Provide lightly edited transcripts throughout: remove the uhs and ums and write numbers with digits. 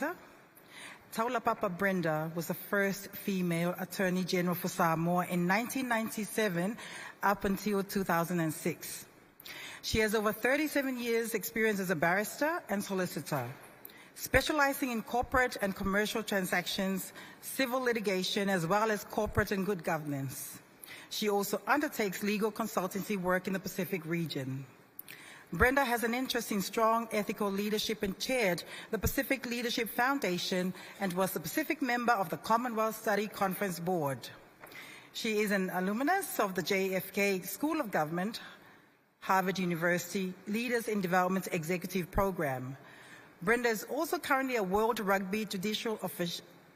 Later. Taulapapa Brenda was the first female Attorney General for Samoa in 1997 up until 2006. She has over 37 years' experience as a barrister and solicitor, specializing in corporate and commercial transactions, civil litigation, as well as corporate and good governance. She also undertakes legal consultancy work in the Pacific region. Brenda has an interest in strong ethical leadership and chaired the Pacific Leadership Foundation and was a Pacific member of the Commonwealth Study Conference Board. She is an alumnus of the JFK School of Government, Harvard University Leaders in Development Executive Program. Brenda is also currently a World Rugby Judicial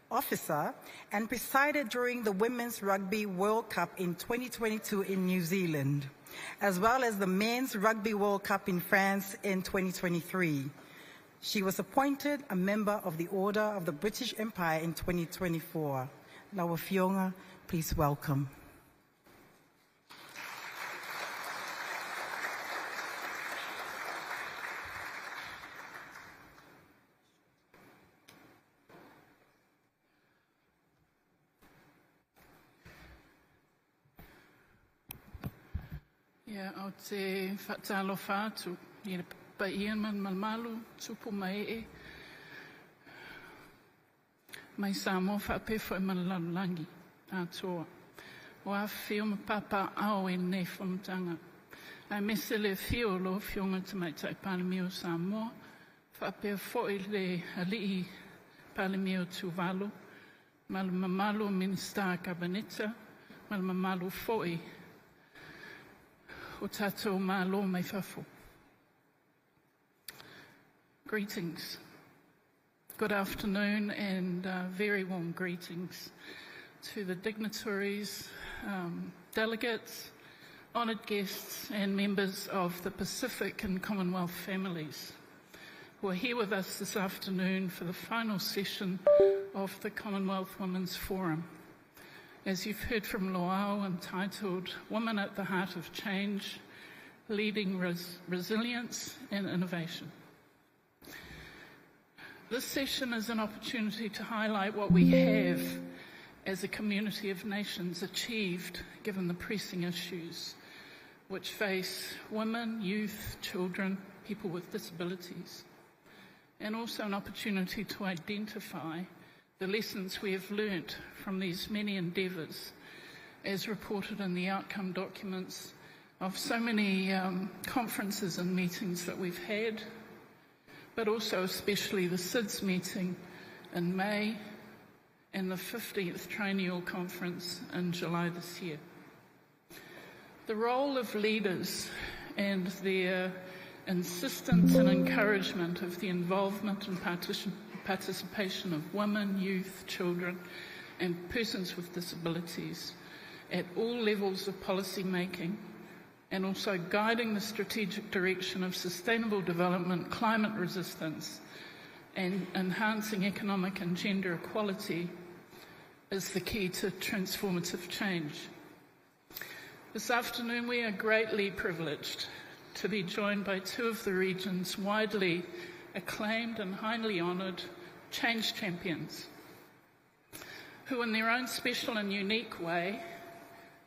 Officer and presided during the Women's Rugby World Cup in 2022 in New Zealand, as well as the Men's Rugby World Cup in France in 2023. She was appointed a member of the Order of the British Empire in 2024. Laua Fionga, please welcome. Ia o te whaatalo whātu, i re paian man malmalu, tupu mai e. Mai Samoa whaapewha e manalalangi, atoa. O a whio ma papa ao e nei whamutanga. Ai mesele whio lo whionga te mai tai Palemio Samoa, whaapea foi le alii Palemio Tuvalu, malu Minister Kabineta, malu foi o tātou mālo mai whafo. Greetings. Good afternoon and very warm greetings to the dignitaries, delegates, honoured guests and members of the Pacific and Commonwealth families who are here with us this afternoon for the final session of the Commonwealth Women's Forum. As you've heard from Loao, entitled Women at the Heart of Change, Leading Resilience and Innovation. This session is an opportunity to highlight what we have as a community of nations achieved given the pressing issues which face women, youth, children, people with disabilities, and also an opportunity to identify the lessons we have learnt from these many endeavours, as reported in the outcome documents of so many conferences and meetings that we've had, but also especially the SIDS meeting in May and the 50th Triennial Conference in July this year. The role of leaders and their insistence and encouragement of the involvement and participation of women, youth, children and persons with disabilities at all levels of policy making, and also guiding the strategic direction of sustainable development, climate resistance and enhancing economic and gender equality is the key to transformative change. This afternoon we are greatly privileged to be joined by two of the region's widely acclaimed and highly honoured change champions, who in their own special and unique way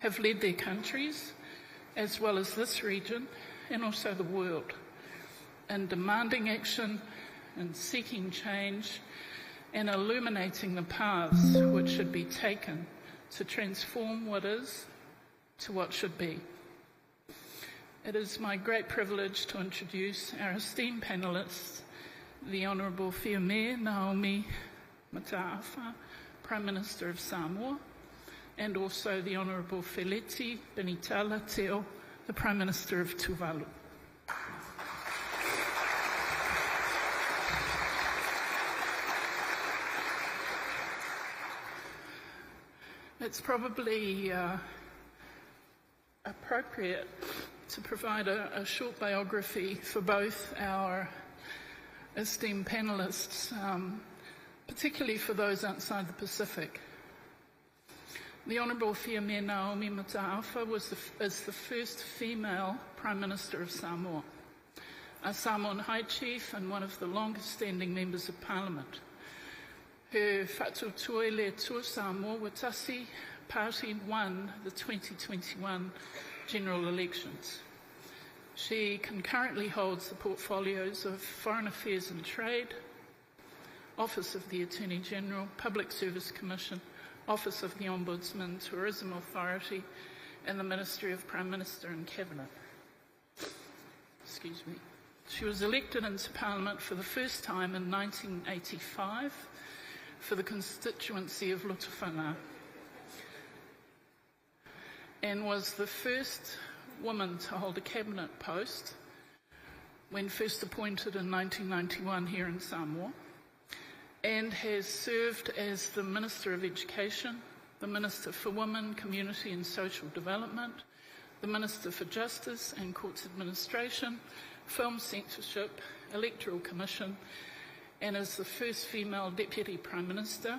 have led their countries, as well as this region and also the world, in demanding action and seeking change and illuminating the paths which should be taken to transform what is to what should be. It is my great privilege to introduce our esteemed panellists, the Honourable Fiamē Naomi Mataafa, Prime Minister of Samoa, and also the Honourable Feleti Benitala Teo, the Prime Minister of Tuvalu. It's probably appropriate to provide a short biography for both our esteemed panellists, particularly for those outside the Pacific. The Honourable Fiamē Naomi Mataafa is the first female Prime Minister of Samoa, a Samoan High Chief and one of the longest standing members of Parliament, Her Whatu Tuele Tua Samoa Watasi party won the 2021 general elections. She concurrently holds the portfolios of Foreign Affairs and Trade, Office of the Attorney General, Public Service Commission, Office of the Ombudsman, Tourism Authority, and the Ministry of Prime Minister and Cabinet. Excuse me. She was elected into Parliament for the first time in 1985 for the constituency of Lutawhanga, and was the first woman to hold a cabinet post when first appointed in 1991 here in Samoa, and has served as the Minister of Education, the Minister for Women, Community and Social Development, the Minister for Justice and Courts Administration, Film Censorship, Electoral Commission, and as the first female Deputy Prime Minister,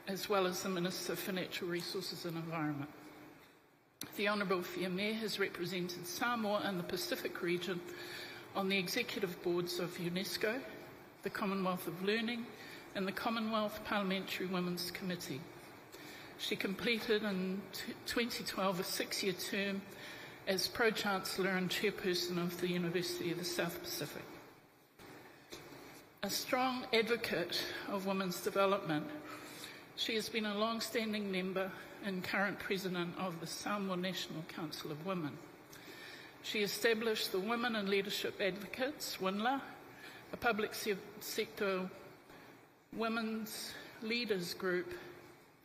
as well as the Minister for Natural Resources and Environment. The Honourable Whia Mayor has represented Samoa and the Pacific region on the executive boards of UNESCO, the Commonwealth of Learning, and the Commonwealth Parliamentary Women's Committee. She completed in 2012 a 6-year term as Pro-Chancellor and Chairperson of the University of the South Pacific. A strong advocate of women's development, she has been a long-standing member and current President of the Samoa National Council of Women. She established the Women in Leadership Advocates, WINLA, a public sector women's leaders group,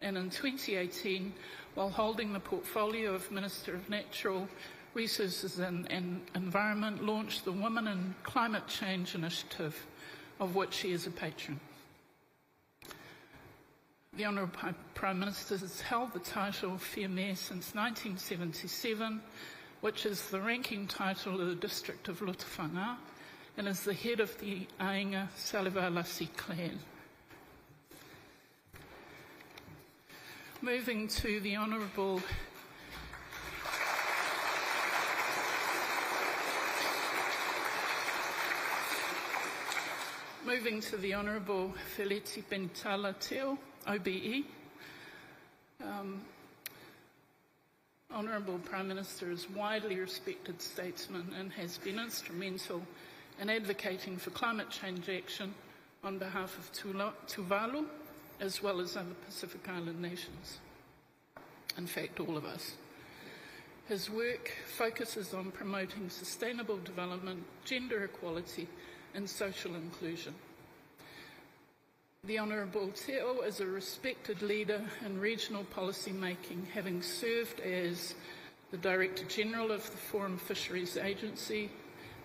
and in 2018, while holding the portfolio of Minister of Natural Resources and Environment, launched the Women in Climate Change Initiative, of which she is a patron. The Honourable Prime Minister has held the title of Whia Mayor since 1977, which is the ranking title of the district of Lutawhanga, and is the head of the Ainga Salivalasi clan. Moving to the Honourable Feleti Bentala Teo, OBE. Honourable Prime Minister is a widely respected statesman and has been instrumental in advocating for climate change action on behalf of Tuvalu, as well as other Pacific Island nations. In fact, all of us. His work focuses on promoting sustainable development, gender equality, and social inclusion. The Honourable Teo is a respected leader in regional policy making, having served as the Director General of the Foreign Fisheries Agency,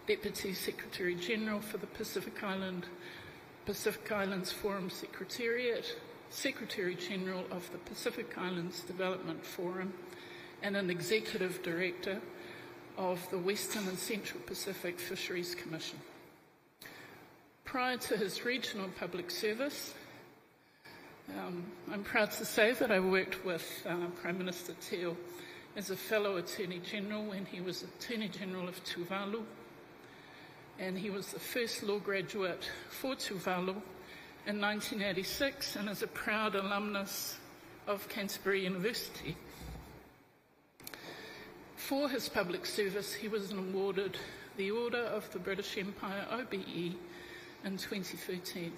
Deputy Secretary General for the Pacific Islands Forum Secretariat, Secretary General of the Pacific Islands Development Forum, and an Executive Director of the Western and Central Pacific Fisheries Commission. Prior to his regional public service, I'm proud to say that I worked with Prime Minister Teo as a fellow Attorney General when he was Attorney General of Tuvalu, and he was the first law graduate for Tuvalu in 1986 and is a proud alumnus of Canterbury University. For his public service, he was awarded the Order of the British Empire, OBE, in 2013.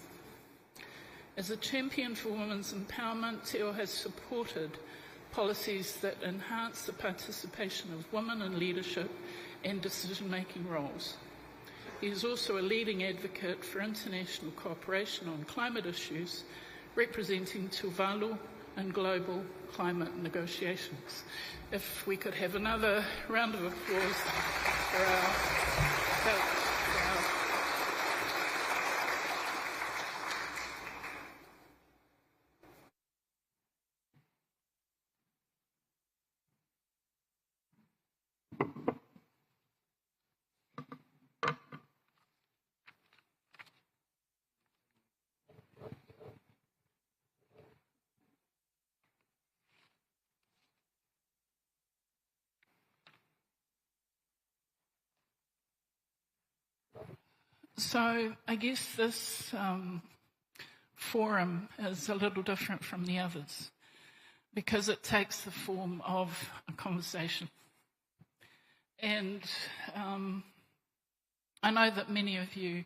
As a champion for women's empowerment, Teo has supported policies that enhance the participation of women in leadership and decision-making roles. He is also a leading advocate for international cooperation on climate issues, representing Tuvalu in global climate negotiations. If we could have another round of applause for our So I guess this forum is a little different from the others because it takes the form of a conversation. And I know that many of you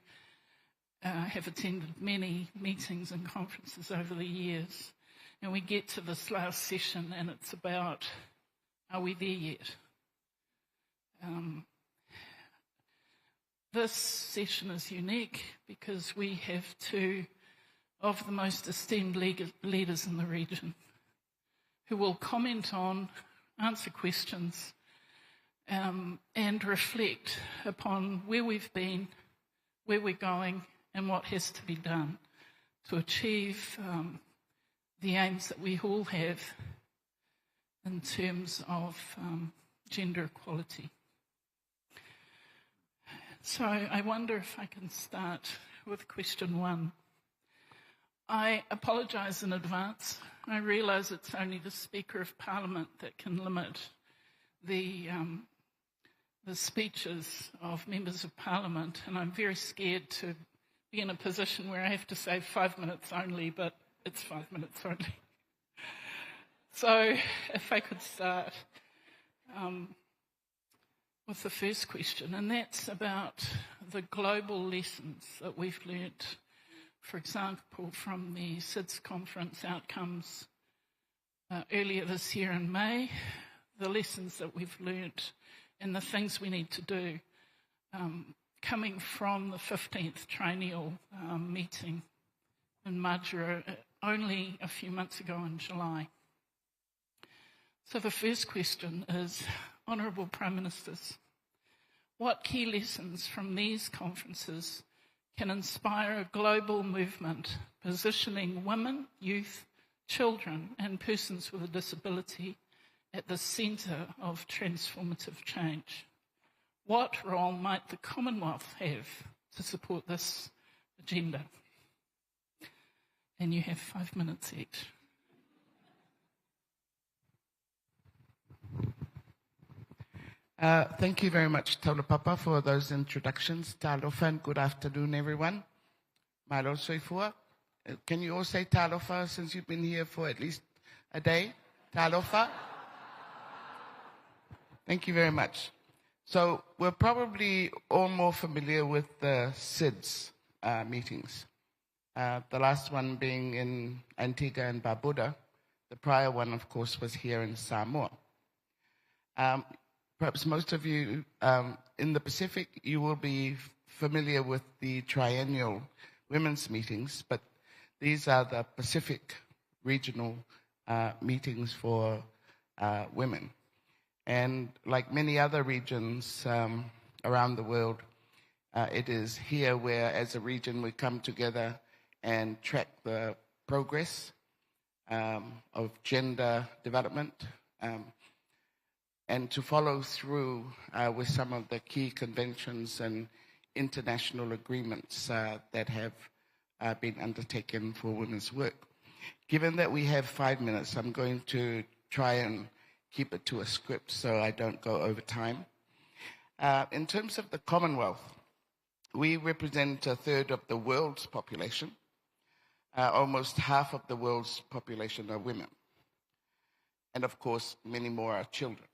have attended many meetings and conferences over the years, and we get to this last session and it's about, are we there yet? This session is unique because we have two of the most esteemed leaders in the region who will comment on, answer questions, and reflect upon where we've been, where we're going, and what has to be done to achieve the aims that we all have in terms of gender equality. So I wonder if I can start with question 1. I apologise in advance. I realise it's only the Speaker of Parliament that can limit the speeches of members of Parliament, and I'm very scared to be in a position where I have to say 5 minutes only, but it's 5 minutes only. So if I could start with the first question, and that's about the global lessons that we've learnt, for example, from the SIDS conference outcomes earlier this year in May, the lessons that we've learnt and the things we need to do coming from the 15th triennial meeting in Majuro only a few months ago in July. So the first question is, Honourable Prime Ministers, what key lessons from these conferences can inspire a global movement positioning women, youth, children and persons with a disability at the centre of transformative change? What role might the Commonwealth have to support this agenda? And you have 5 minutes each. Thank you very much, Taulapapa, for those introductions. Talofa and good afternoon, everyone. Malo soifua. Can you all say talofa since you've been here for at least a day? Talofa. Thank you very much. So we're probably all more familiar with the SIDS meetings. The last one being in Antigua and Barbuda. The prior one, of course, was here in Samoa. Perhaps most of you in the Pacific, you will be familiar with the triennial women's meetings, but these are the Pacific regional meetings for women. And like many other regions around the world, it is here where, as a region, we come together and track the progress of gender development, and to follow through with some of the key conventions and international agreements that have been undertaken for women's work. Given that we have 5 minutes, I'm going to try and keep it to a script so I don't go over time. In terms of the Commonwealth, we represent a third of the world's population. Almost half of the world's population are women. And of course, many more are children.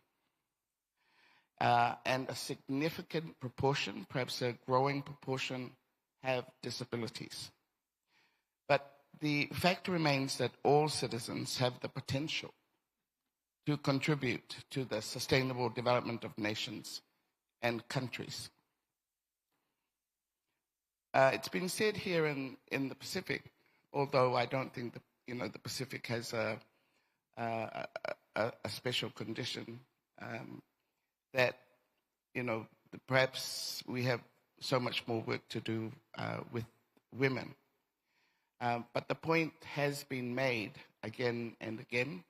And a significant proportion, perhaps a growing proportion, have disabilities. But the fact remains that all citizens have the potential to contribute to the sustainable development of nations and countries. It's been said here in the Pacific, although I don't think the Pacific has a special condition, that perhaps we have so much more work to do with women. But the point has been made again and again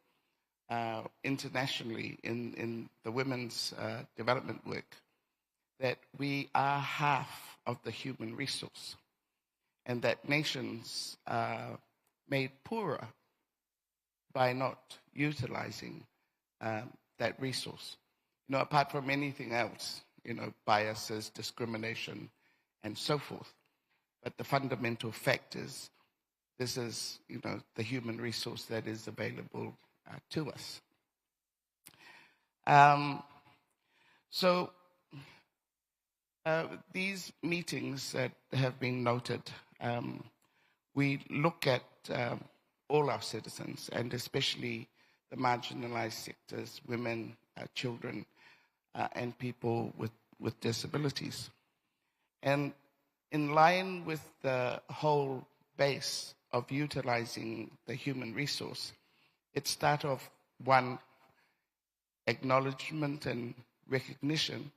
internationally in the women's development work that we are half of the human resource, and that nations are made poorer by not utilizing that resource. Apart from anything else, biases, discrimination, and so forth. But the fundamental fact is this is, the human resource that is available to us. So these meetings that have been noted, we look at all our citizens, and especially the marginalized sectors, women, children, and people with disabilities. And in line with the whole base of utilizing the human resource, it starts off one, acknowledgement and recognition,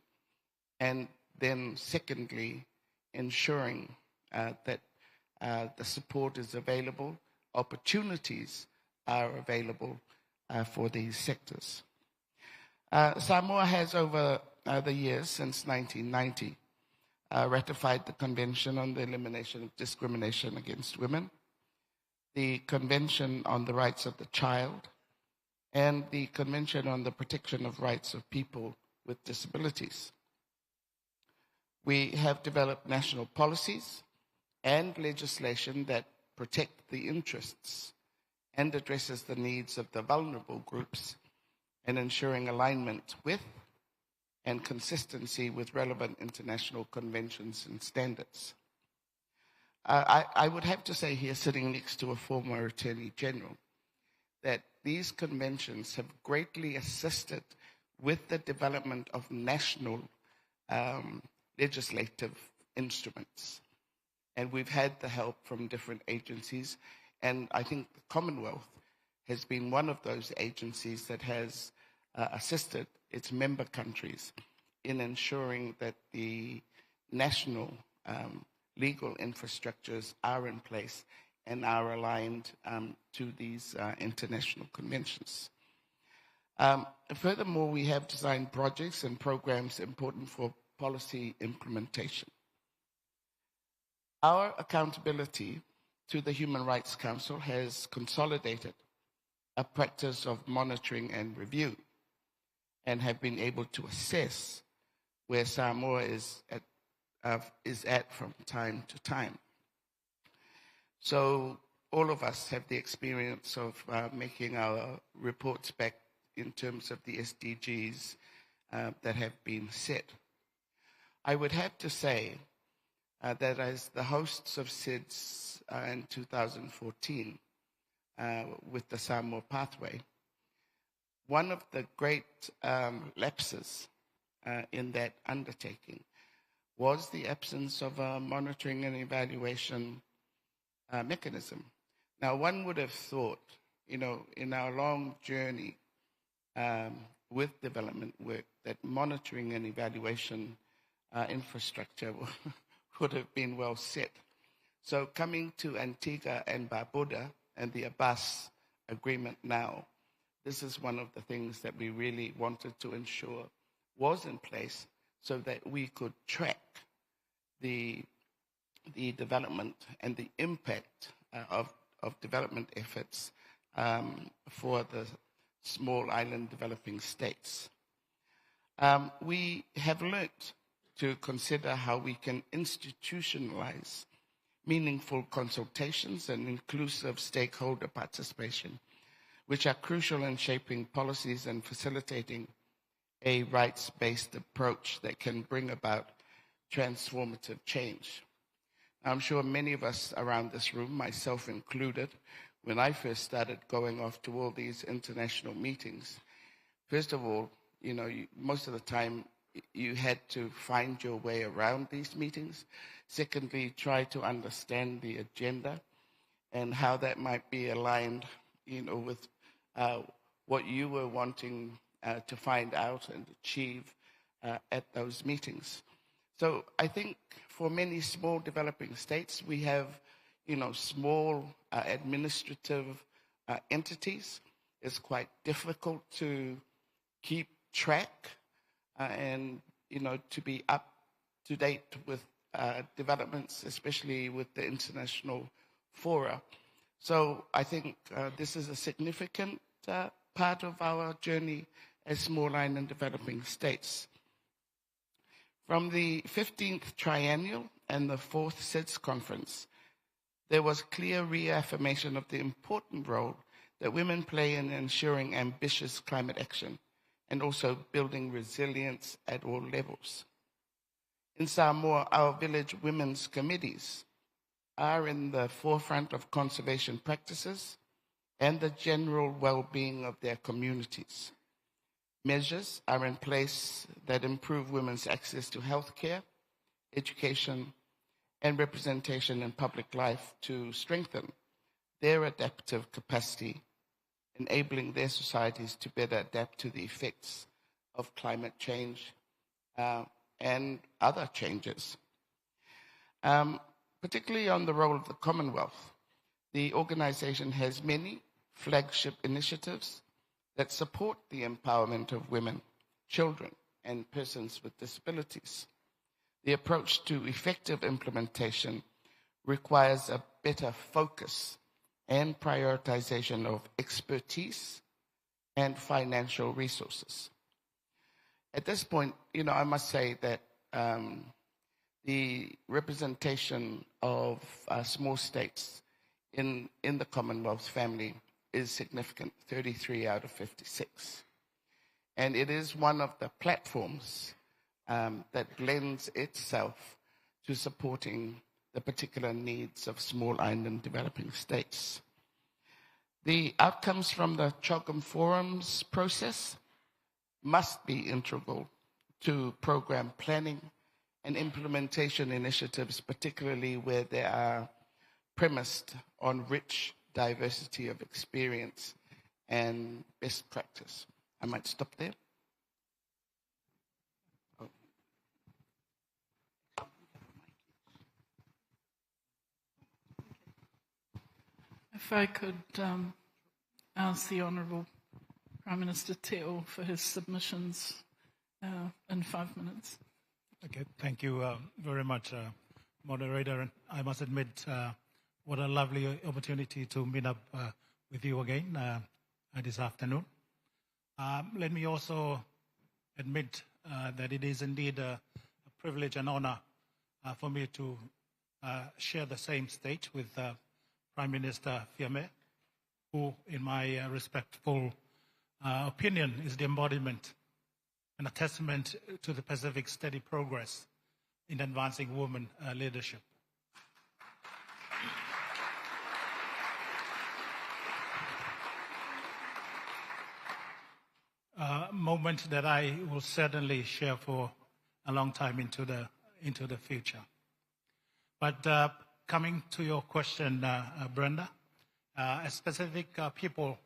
and then secondly, ensuring that the support is available, opportunities are available for these sectors. Samoa has over the years, since 1990, ratified the Convention on the Elimination of Discrimination Against Women, the Convention on the Rights of the Child, and the Convention on the Protection of Rights of People with Disabilities. We have developed national policies and legislation that protect the interests and addresses the needs of the vulnerable groups, and ensuring alignment with and consistency with relevant international conventions and standards. I would have to say here, sitting next to a former Attorney General, that these conventions have greatly assisted with the development of national legislative instruments. And we've had the help from different agencies, and I think the Commonwealth has been one of those agencies that has assisted its member countries in ensuring that the national legal infrastructures are in place and are aligned to these international conventions. Furthermore, we have designed projects and programs important for policy implementation. Our accountability to the Human Rights Council has consolidated a practice of monitoring and review, and have been able to assess where Samoa is at from time to time. So all of us have the experience of making our reports back in terms of the SDGs that have been set. I would have to say that as the hosts of SIDS in 2014 with the Samoa Pathway, one of the great lapses in that undertaking was the absence of a monitoring and evaluation mechanism. Now, one would have thought, in our long journey with development work, that monitoring and evaluation infrastructure would have been well set. So coming to Antigua and Barbuda and the Abbas agreement now, this is one of the things that we really wanted to ensure was in place so that we could track the development and the impact of development efforts for the small island developing states. We have learnt to consider how we can institutionalize meaningful consultations and inclusive stakeholder participation, which are crucial in shaping policies and facilitating a rights-based approach that can bring about transformative change. I'm sure many of us around this room, myself included, when I first started going off to all these international meetings, first of all, most of the time you had to find your way around these meetings. Secondly, try to understand the agenda and how that might be aligned, with what you were wanting to find out and achieve at those meetings. So I think for many small developing states, we have, small administrative entities. It's quite difficult to keep track and, to be up to date with developments, especially with the international fora. So I think this is a significant part of our journey as small island developing states. From the 15th Triennial and the 4th SIDS Conference, there was clear reaffirmation of the important role that women play in ensuring ambitious climate action and also building resilience at all levels. In Samoa, our village women's committees are in the forefront of conservation practices and the general well-being of their communities. Measures are in place that improve women's access to healthcare, education, and representation in public life to strengthen their adaptive capacity, enabling their societies to better adapt to the effects of climate change and other changes. Particularly on the role of the Commonwealth, the organization has many flagship initiatives that support the empowerment of women, children, and persons with disabilities. The approach to effective implementation requires a better focus and prioritization of expertise and financial resources. At this point, I must say that the representation of small states in the Commonwealth family is significant, 33 out of 56. And it is one of the platforms that lends itself to supporting the particular needs of small island developing states. The outcomes from the CHOGM Forums process must be integral to program planning and implementation initiatives, particularly where they are premised on rich diversity of experience and best practice. I might stop there. If I could ask the Honourable Prime Minister Teo for his submissions in 5 minutes. Okay, thank you very much, Moderator. And I must admit, what a lovely opportunity to meet up with you again this afternoon. Let me also admit that it is indeed a privilege and honor for me to share the same stage with Prime Minister Fiame, who, in my respectful opinion, is the embodiment and a testament to the Pacific's steady progress in advancing women leadership. A moment that I will certainly share for a long time into the future. But coming to your question, Brenda, as Pacific people,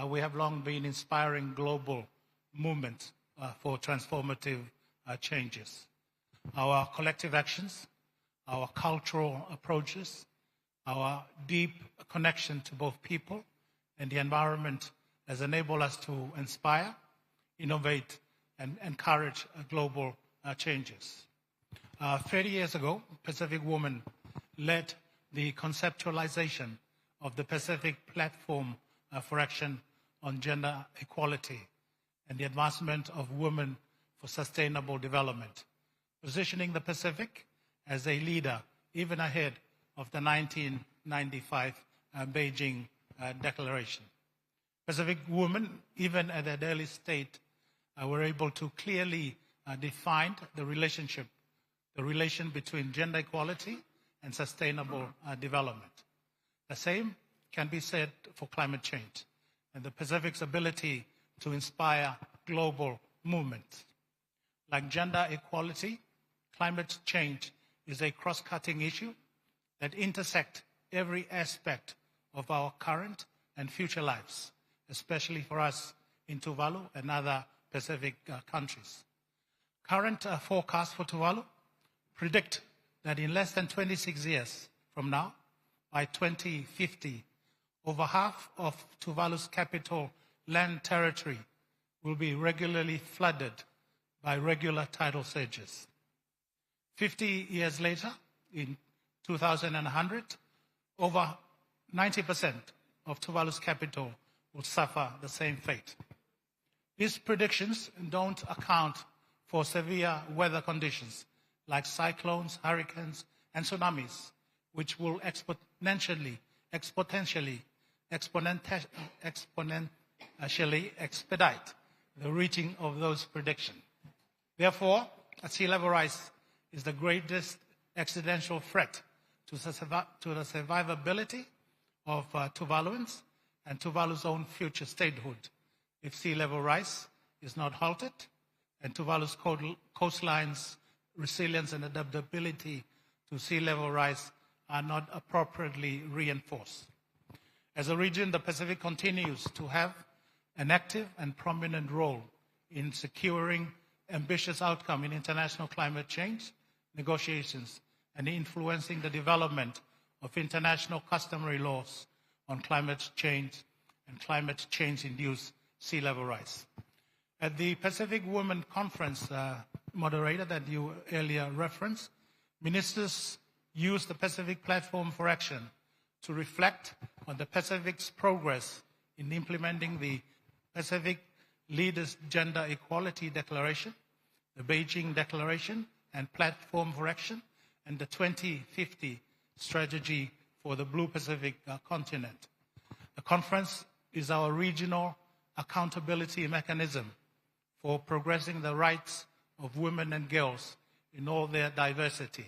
we have long been inspiring global movements for transformative changes. Our collective actions, our cultural approaches, our deep connection to both people and the environment has enabled us to inspire, innovate, and encourage global changes. 30 years ago, Pacific Women led the conceptualization of the Pacific Platform for Action on Gender Equality and the advancement of women for sustainable development, positioning the Pacific as a leader even ahead of the 1995 Beijing Declaration. Pacific women, even at an early state, were able to clearly define the relation between gender equality and sustainable development. The same can be said for climate change and the Pacific's ability to inspire global movements. Like gender equality, climate change is a cross-cutting issue that intersects every aspect of our current and future lives, especially for us in Tuvalu and other Pacific countries. Current forecasts for Tuvalu predict that in less than 26 years from now, by 2050, over half of Tuvalu's capital land territory will be regularly flooded by regular tidal surges. 50 years later, in 2100, over 90% of Tuvalu's capital will suffer the same fate. These predictions don't account for severe weather conditions like cyclones, hurricanes, and tsunamis, which will exponentially expedite the reaching of those predictions. Therefore, sea level rise is the greatest existential threat to the survivability of Tuvaluans and Tuvalu's own future statehood if sea level rise is not halted and Tuvalu's coastlines' resilience and adaptability to sea level rise are not appropriately reinforced. As a region, the Pacific continues to have an active and prominent role in securing ambitious outcome in international climate change negotiations and influencing the development of international customary laws on climate change and climate change-induced sea level rise. At the Pacific Women Conference, moderator that you earlier referenced, ministers used the Pacific Platform for Action to reflect on the Pacific's progress in implementing the Pacific Leaders Gender Equality Declaration, the Beijing Declaration and Platform for Action, and the 2050 Strategy for the Blue Pacific continent. The conference is our regional accountability mechanism for progressing the rights of women and girls in all their diversity.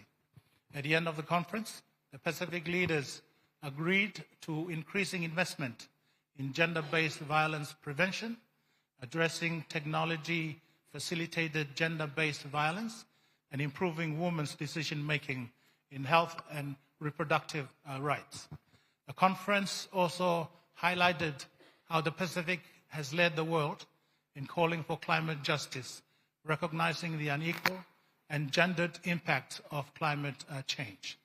At the end of the conference, the Pacific leaders agreed to increasing investment in gender-based violence prevention, addressing technology-facilitated gender-based violence, and improving women's decision-making in health and reproductive rights. The conference also highlighted how the Pacific has led the world in calling for climate justice, recognizing the unequal and gendered impact of climate change.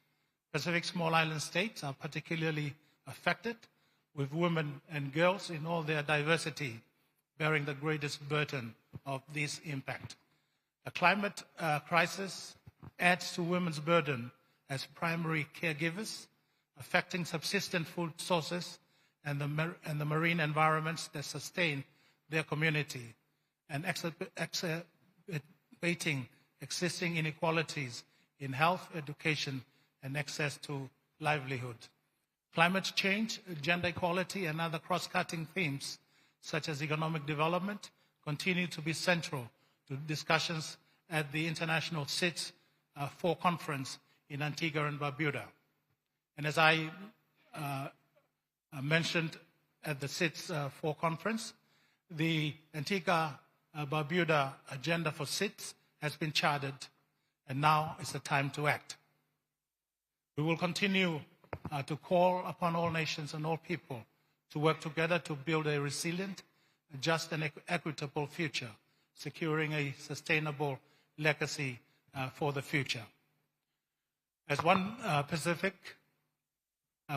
Pacific small island states are particularly affected, with women and girls in all their diversity bearing the greatest burden of this impact. The climate crisis adds to women's burden as primary caregivers, affecting subsistent food sources and the marine environments that sustain their community, and exacerbating existing inequalities in health, education, and access to livelihood. Climate change, gender equality, and other cross-cutting themes, such as economic development, continue to be central to discussions at the International CITES 4 conference in Antigua and Barbuda. And as I mentioned at the CITES 4 conference, the Antigua-Barbuda agenda for CITES has been charted, and now is the time to act. We will continue to call upon all nations and all people to work together to build a resilient, just, and equitable future, securing a sustainable legacy for the future. As One Pacific,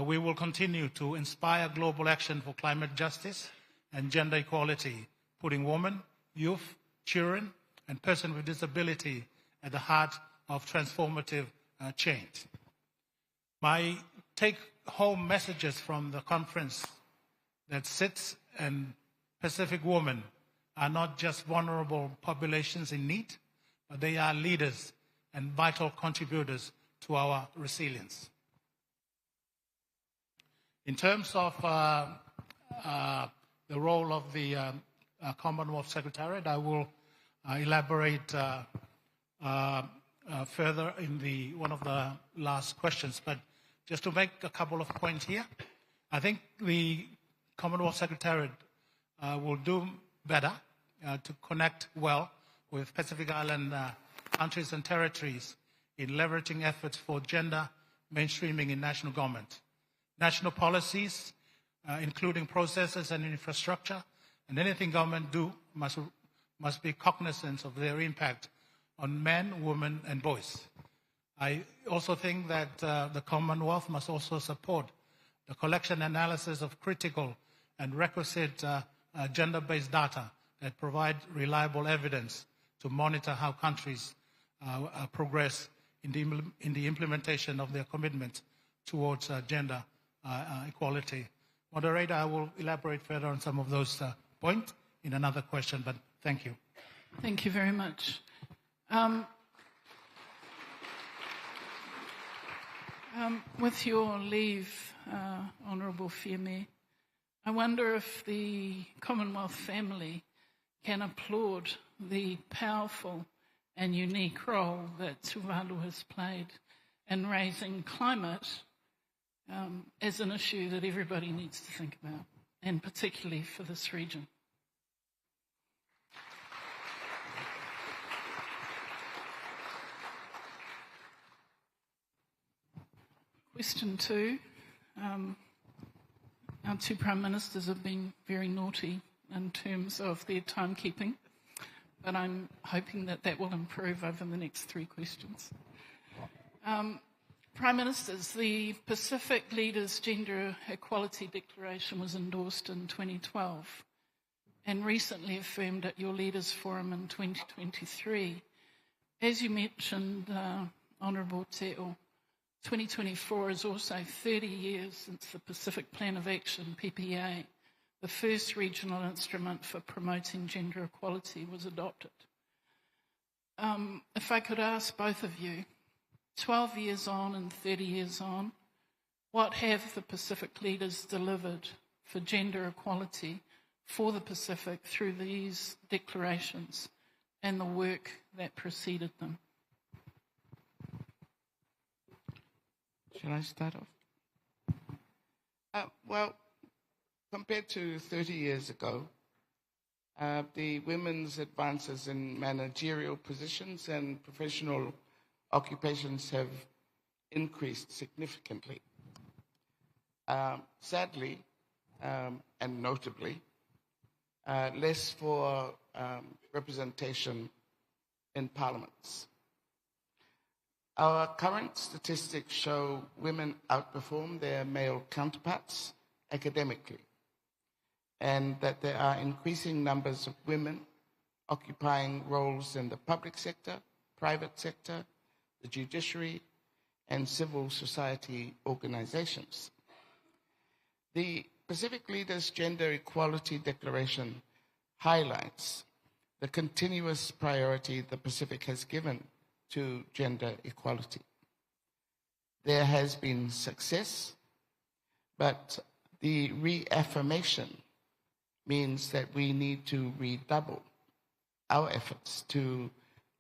we will continue to inspire global action for climate justice and gender equality, putting women, youth, children, and persons with disability at the heart of transformative change. My take-home messages from the conference that CITES and Pacific women are not just vulnerable populations in need, but they are leaders and vital contributors to our resilience. In terms of the role of the Commonwealth Secretariat, I will elaborate further in one of the last questions. But just to make a couple of points here, I think the Commonwealth Secretariat will do better to connect well with Pacific Island countries and territories in leveraging efforts for gender mainstreaming in national government. National policies, including processes and infrastructure, and anything government do must be cognizant of their impact on men, women, and boys. I also think that the Commonwealth must also support the collection and analysis of critical and requisite gender-based data that provide reliable evidence to monitor how countries progress in the implementation of their commitment towards gender equality. Moderator, I will elaborate further on some of those points in another question, but thank you. Thank you very With your leave, Honourable Fiame, I wonder if the Commonwealth family can applaud the powerful and unique role that Tuvalu has played in raising climate as an issue that everybody needs to think about, and particularly for this region. Question 2. Our 2 Prime Ministers have been very naughty in terms of their timekeeping, but I'm hoping that that will improve over the next 3 questions. Prime Ministers, the Pacific Leaders Gender Equality Declaration was endorsed in 2012 and recently affirmed at your Leaders Forum in 2023. As you mentioned, Honourable Teo, 2024 is also 30 years since the Pacific Plan of Action, PPA, the first regional instrument for promoting gender equality, was adopted. If I could ask both of you, 12 years on and 30 years on, what have the Pacific leaders delivered for gender equality for the Pacific through these declarations and the work that preceded them? Shall I start off? Well, compared to 30 years ago, the women's advances in managerial positions and professional occupations have increased significantly. Sadly, and notably, less for representation in parliaments. Our current statistics show women outperform their male counterparts academically, and that there are increasing numbers of women occupying roles in the public sector, private sector, the judiciary, and civil society organizations. The Pacific Leaders Gender Equality Declaration highlights the continuous priority the Pacific has given to gender equality. There has been success, but the reaffirmation means that we need to redouble our efforts to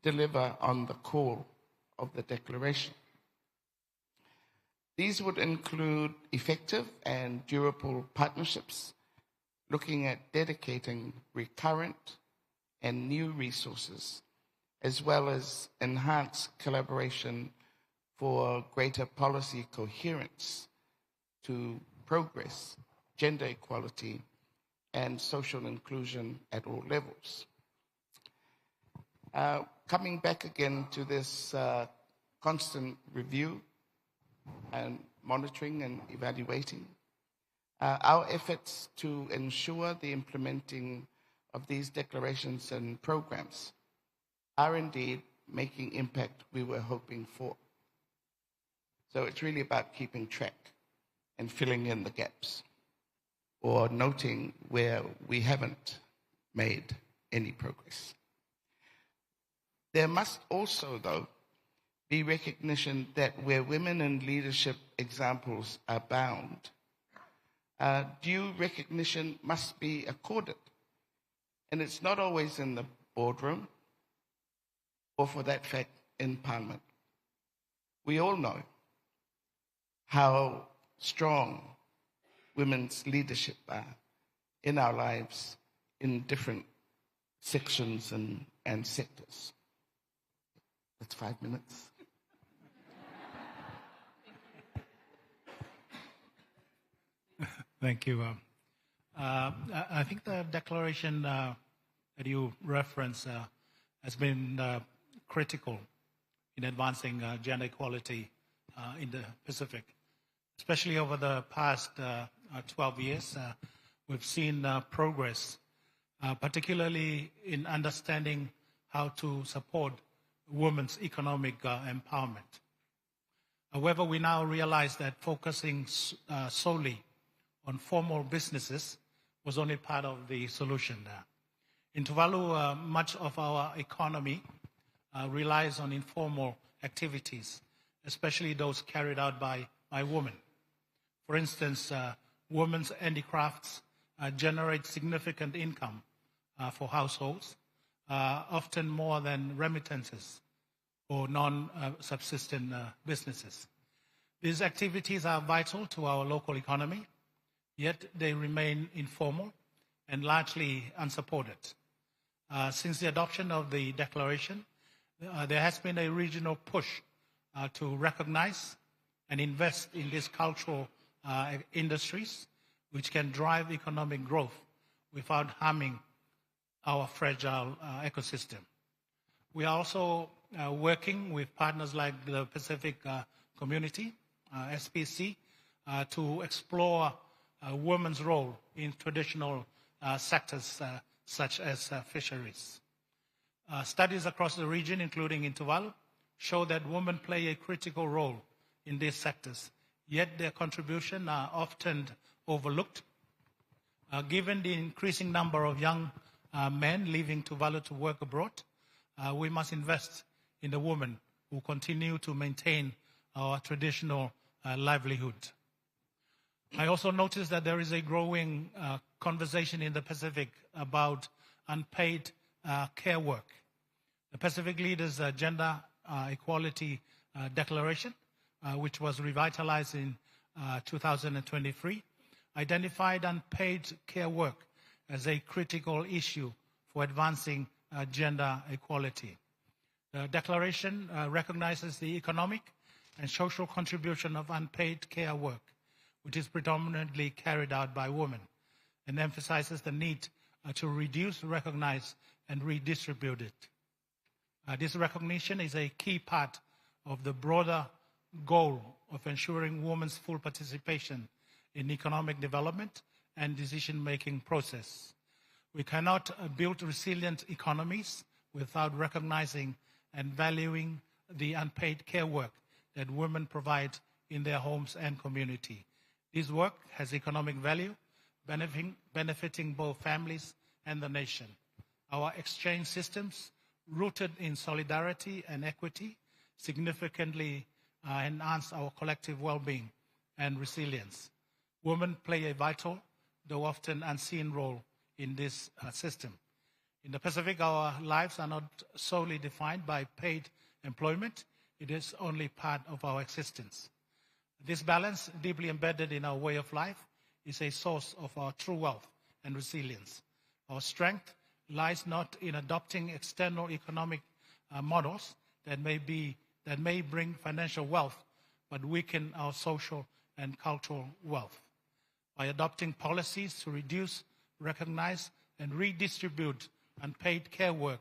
deliver on the call of the declaration. These would include effective and durable partnerships, looking at dedicating recurrent and new resources, as well as enhanced collaboration for greater policy coherence to progress gender equality and social inclusion at all levels. Coming back again to this constant review and monitoring and evaluating, our efforts to ensure the implementing of these declarations and programs are indeed making impact we were hoping for. So it's really about keeping track and filling in the gaps, or noting where we haven't made any progress. There must also, though, be recognition that where women in leadership examples are bound, due recognition must be accorded. And it's not always in the boardroom, or for that fact, in Parliament. We all know how strong women's leadership are in our lives in different sections and sectors. That's 5 minutes. Thank you. I think the declaration that you referenced has been critical in advancing gender equality in the Pacific. Especially over the past 12 years, we've seen progress, particularly in understanding how to support women's economic empowerment. However, we now realize that focusing solely on formal businesses was only part of the solution there. In Tuvalu, much of our economy relies on informal activities, especially those carried out by women. For instance, women's handicrafts generate significant income for households, often more than remittances or non-subsistent businesses. These activities are vital to our local economy, yet they remain informal and largely unsupported. Since the adoption of the declaration, there has been a regional push to recognize and invest in these cultural industries, which can drive economic growth without harming our fragile ecosystem. We are also working with partners like the Pacific Community, SPC, to explore women's role in traditional sectors such as fisheries. Studies across the region, including in Tuvalu, show that women play a critical role in these sectors, yet their contribution are often overlooked. Given the increasing number of young men leaving Tuvalu to work abroad, we must invest in the women who continue to maintain our traditional livelihood. I also noticed that there is a growing conversation in the Pacific about unpaid care work. The Pacific Leaders' Gender Equality Declaration, which was revitalized in 2023, identified unpaid care work as a critical issue for advancing gender equality. The declaration recognizes the economic and social contribution of unpaid care work, which is predominantly carried out by women, and emphasizes the need to reduce, recognize, and redistribute it. This recognition is a key part of the broader goal of ensuring women's full participation in economic development and decision-making process. We cannot build resilient economies without recognizing and valuing the unpaid care work that women provide in their homes and community. This work has economic value, benefiting both families and the nation. Our exchange systems, rooted in solidarity and equity, significantly enhance our collective well-being and resilience. Women play a vital, though often unseen, role in this system. In the Pacific, our lives are not solely defined by paid employment. It is only part of our existence. This balance, deeply embedded in our way of life, is a source of our true wealth and resilience. Our strength lies not in adopting external economic models that may bring financial wealth, but weaken our social and cultural wealth. By adopting policies to reduce, recognize, and redistribute unpaid care work,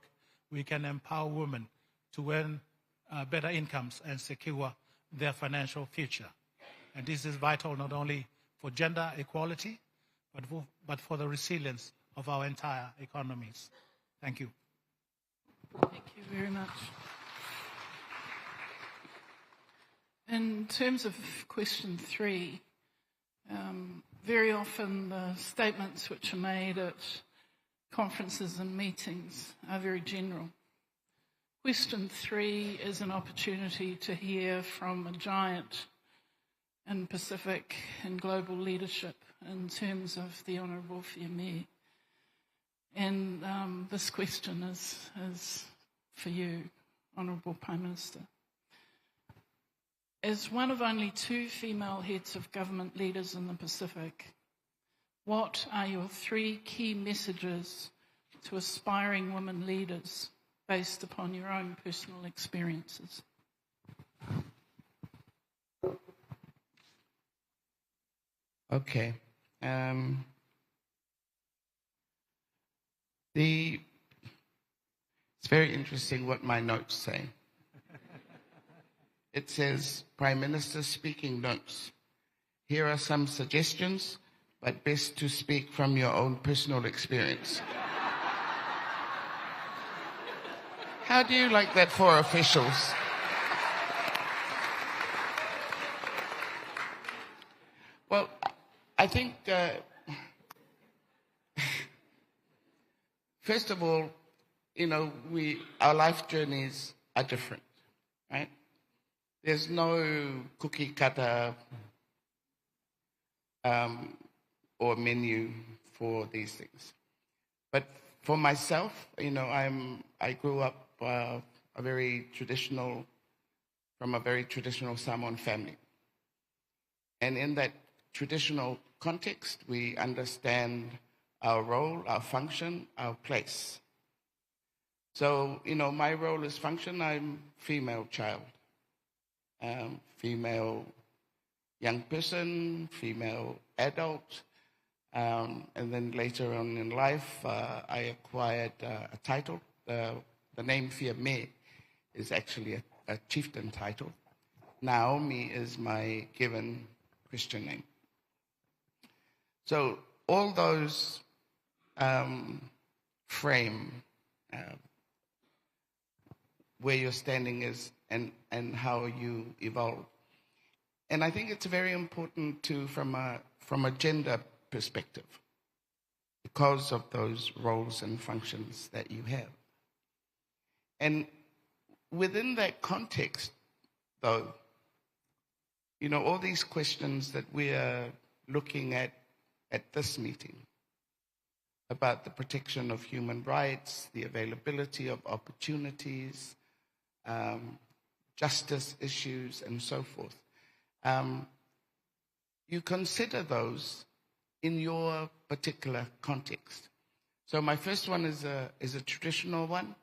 we can empower women to earn better incomes and secure their financial future. And this is vital not only for gender equality, but for the resilience of our entire economies. Thank you. Thank you very much. In terms of question 3, very often the statements which are made at conferences and meetings are very general. Question 3 is an opportunity to hear from a giant in Pacific and global leadership in terms of the Honourable Fiamē. And this question is for you, Honourable Prime Minister. As one of only 2 female heads of government leaders in the Pacific, what are your 3 key messages to aspiring women leaders based upon your own personal experiences? Okay. It's very interesting what my notes say. It says, Prime Minister speaking notes. Here are some suggestions, but best to speak from your own personal experience. How do you like that for officials? Well, I think, first of all, our life journeys are different, right? there's no cookie cutter or menu for these things. But for myself, I grew up from a very traditional Samoan family. And in that traditional context, we understand our role, our function, our place. So, my role is function. I'm female child, female young person, female adult. And then later on in life, I acquired a title. The name Fia Me is actually a chieftain title. Naomi is my given Christian name. So all those frame where your standing is and how you evolve. And I think it's very important too from a gender perspective because of those roles and functions that you have. And within that context, though, all these questions that we are looking at this meeting about the protection of human rights, the availability of opportunities, justice issues, and so forth, you consider those in your particular context. So my first one is a traditional one.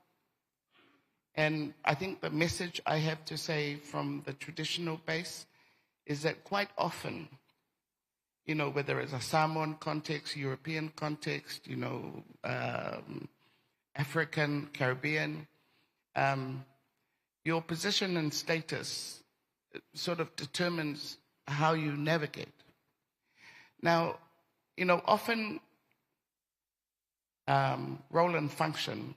And I think the message I have to say from the traditional base is that quite often, whether it's a Samoan context, European context, African, Caribbean, your position and status sort of determines how you navigate. Now, often role and function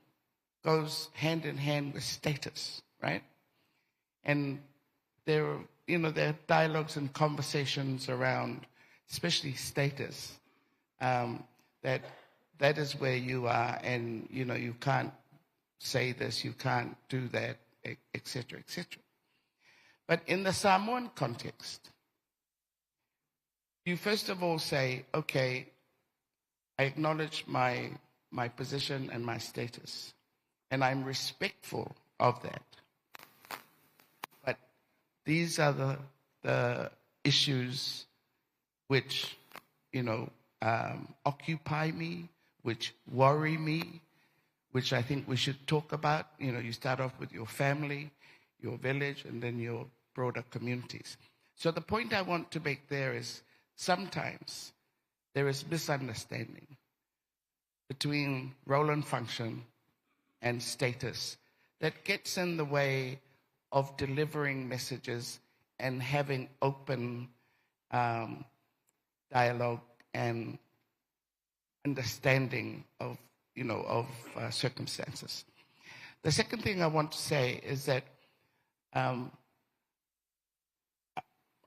goes hand in hand with status, right? And there are dialogues and conversations around, especially status, that is where you are, and you can't say this, you can't do that, etc., etc. But in the Samoan context, you first of all say, okay, I acknowledge my position and my status, and I'm respectful of that. But these are the issues which, occupy me, which worry me, which I think we should talk about. You start off with your family, your village, and then your broader communities. So the point I want to make there is sometimes there is misunderstanding between role and function and status that gets in the way of delivering messages and having open dialogue and understanding of circumstances. The second thing I want to say is that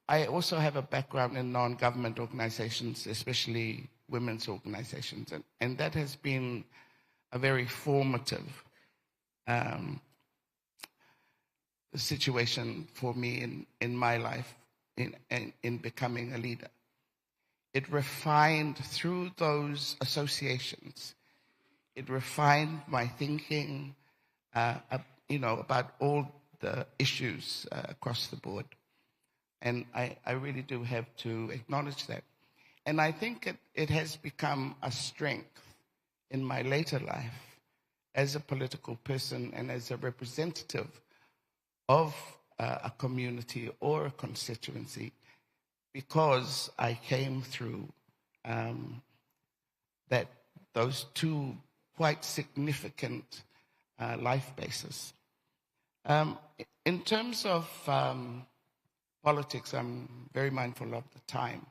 I also have a background in non-government organizations, especially women's organizations, and that has been a very formative situation for me in my life in becoming a leader. It refined through those associations. It refined my thinking, about all the issues across the board. And I really do have to acknowledge that. And I think it has become a strength in my later life as a political person and as a representative of a community or a constituency, because I came through those two quite significant life bases. In terms of politics, I'm very mindful of the time.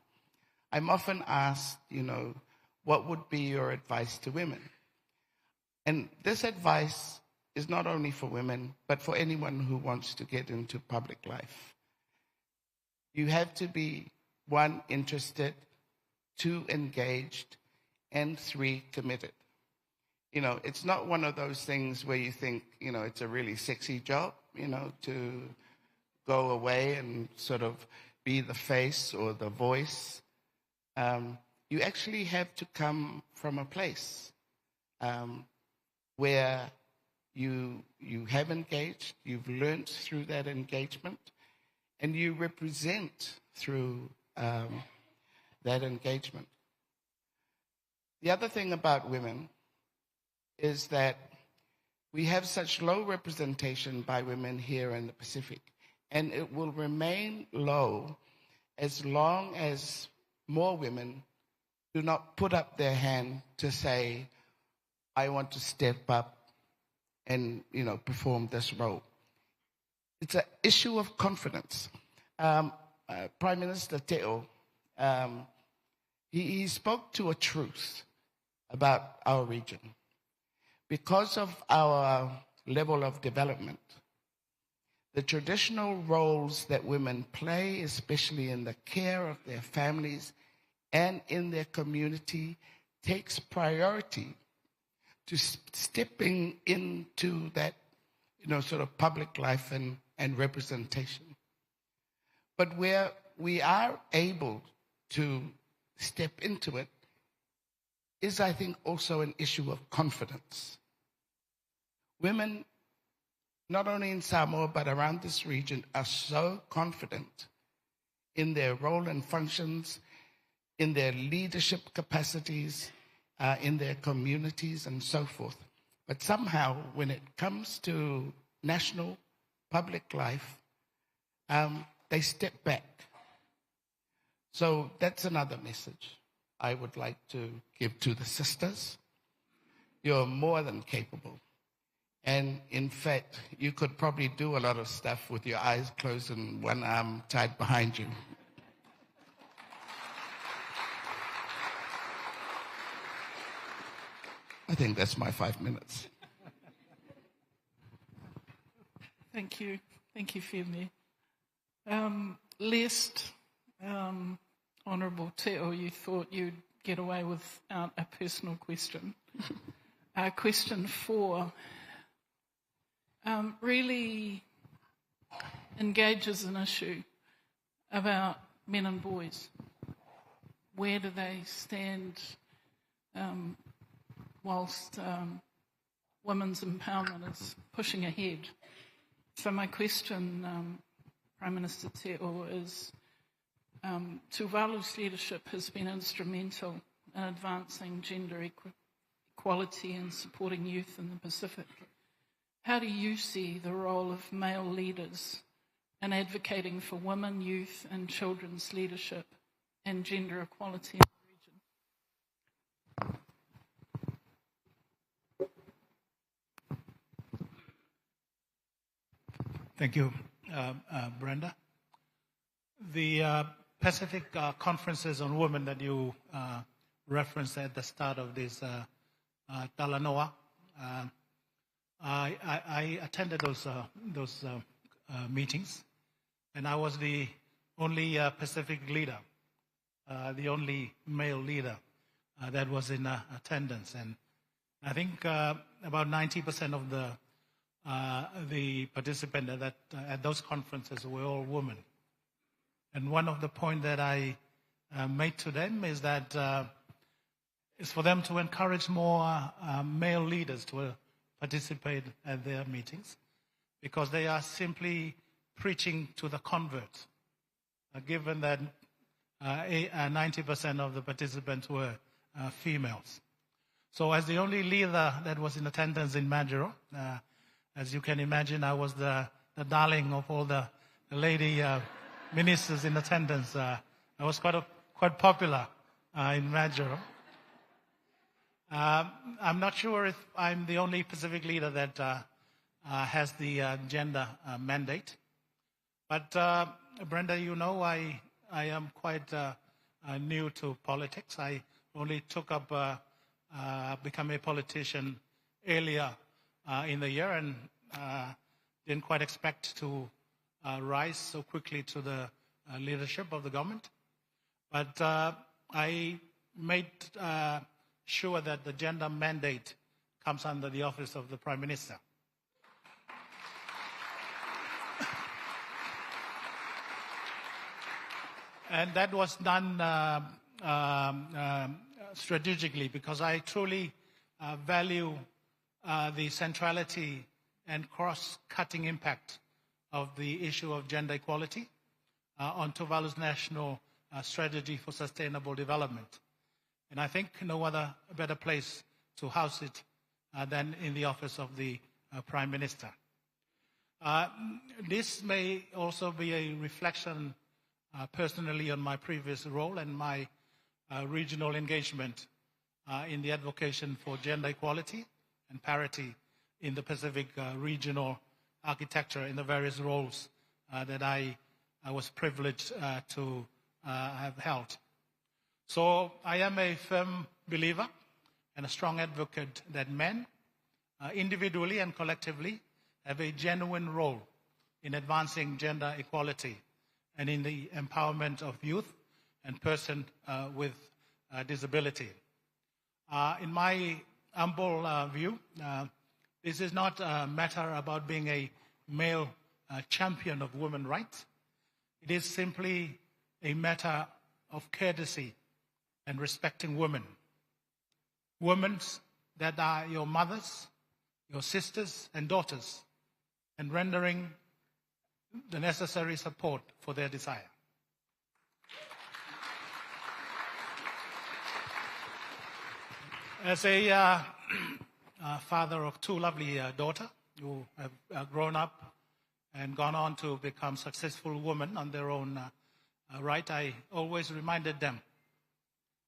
I'm often asked, what would be your advice to women? And this advice is not only for women, but for anyone who wants to get into public life. You have to be, 1, interested, 2, engaged, and 3, committed. It's not one of those things where you think, it's a really sexy job, to go away and sort of be the face or the voice. You actually have to come from a place where you have engaged, you've learned through that engagement, and you represent through that engagement. The other thing about women is that we have such low representation by women here in the Pacific, and it will remain low as long as more women do not put up their hand to say, I want to step up and, perform this role. It's an issue of confidence. Prime Minister Teo, he spoke to a truth about our region. Because of our level of development, the traditional roles that women play, especially in the care of their families and in their community, takes priority to stepping into that, sort of public life and representation. But where we are able to step into it is, I think, also an issue of confidence. Women, not only in Samoa, but around this region, are so confident in their role and functions, in their leadership capacities, in their communities, and so forth. But somehow, when it comes to national public life, they step back. So that's another message I would like to give to the sisters. You're more than capable. And in fact, you could probably do a lot of stuff with your eyes closed and one arm tied behind you. I think that's my 5 minutes. Thank you. Thank you, Femi. Lest, Honourable Teo, you thought you'd get away without a personal question. Question 4 really engages an issue about men and boys. Where do they stand whilst women's empowerment is pushing ahead? So my question, Prime Minister Teo, is Tuvalu's leadership has been instrumental in advancing gender equality and supporting youth in the Pacific. How do you see the role of male leaders in advocating for women, youth and children's leadership and gender equality in the region? Thank you, Brenda. The Pacific conferences on women that you referenced at the start of this Talanoa, I attended those meetings, and I was the only Pacific leader, the only male leader that was in attendance. And I think about 90% of the participants at those conferences were all women. And one of the points that I made to them is that it's for them to encourage more male leaders to participate at their meetings, because they are simply preaching to the converts, given that 90% of the participants were females. So as the only leader that was in attendance in Majuro, as you can imagine, I was the darling of all the lady ministers in attendance. I was quite popular in Majuro. I'm not sure if I'm the only Pacific leader that has the gender mandate. But Brenda, I am quite new to politics. I only took up become a politician earlier in the year, and didn't quite expect to rise so quickly to the leadership of the government. But I made sure that the gender mandate comes under the office of the Prime Minister. And that was done strategically because I truly value the centrality and cross-cutting impact of the issue of gender equality on Tuvalu's national strategy for sustainable development. And I think no other better place to house it than in the office of the Prime Minister. This may also be a reflection personally on my previous role and my regional engagement in the advocacy for gender equality and parity in the Pacific regional architecture in the various roles that I was privileged to have held. So I am a firm believer and a strong advocate that men, individually and collectively, have a genuine role in advancing gender equality and in the empowerment of youth and persons with disability. In my humble view, this is not a matter about being a male champion of women's rights. It is simply a matter of courtesy and respecting women. Women that are your mothers, your sisters and daughters, and rendering the necessary support for their desire. As a father of two lovely daughters who have grown up and gone on to become successful women on their own right, I always reminded them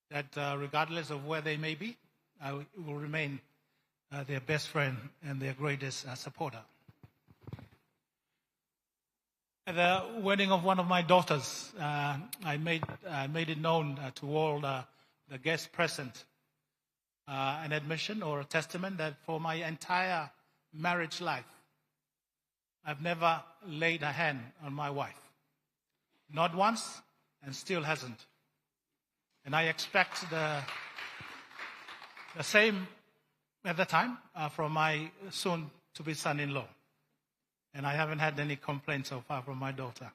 that regardless of where they may be, I will remain their best friend and their greatest supporter. At the wedding of one of my daughters, I made it known to all the guests present, an admission or a testament that for my entire marriage life, I've never laid a hand on my wife. Not once, and still hasn't. And I expect the same at the time from my soon-to-be son-in-law. And I haven't had any complaints so far from my daughter.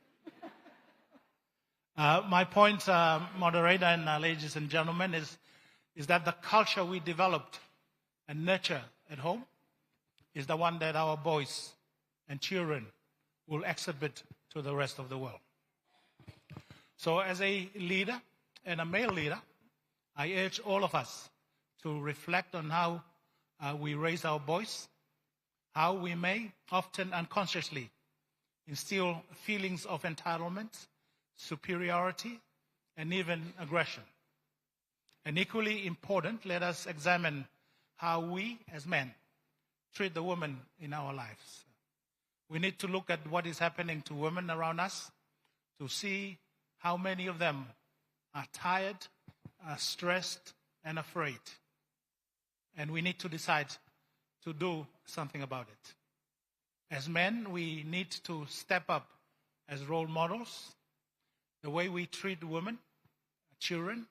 My point, moderator and ladies and gentlemen, is that the culture we developed and nurture at home is the one that our boys and children will exhibit to the rest of the world. So as a leader and a male leader, I urge all of us to reflect on how we raise our boys, how we may often unconsciously instill feelings of entitlement, superiority, and even aggression. And equally important, let us examine how we as men treat the women in our lives. We need to look at what is happening to women around us to see how many of them are tired, are stressed, and afraid. And we need to decide to do something about it. As men, we need to step up as role models. The way we treat women, children,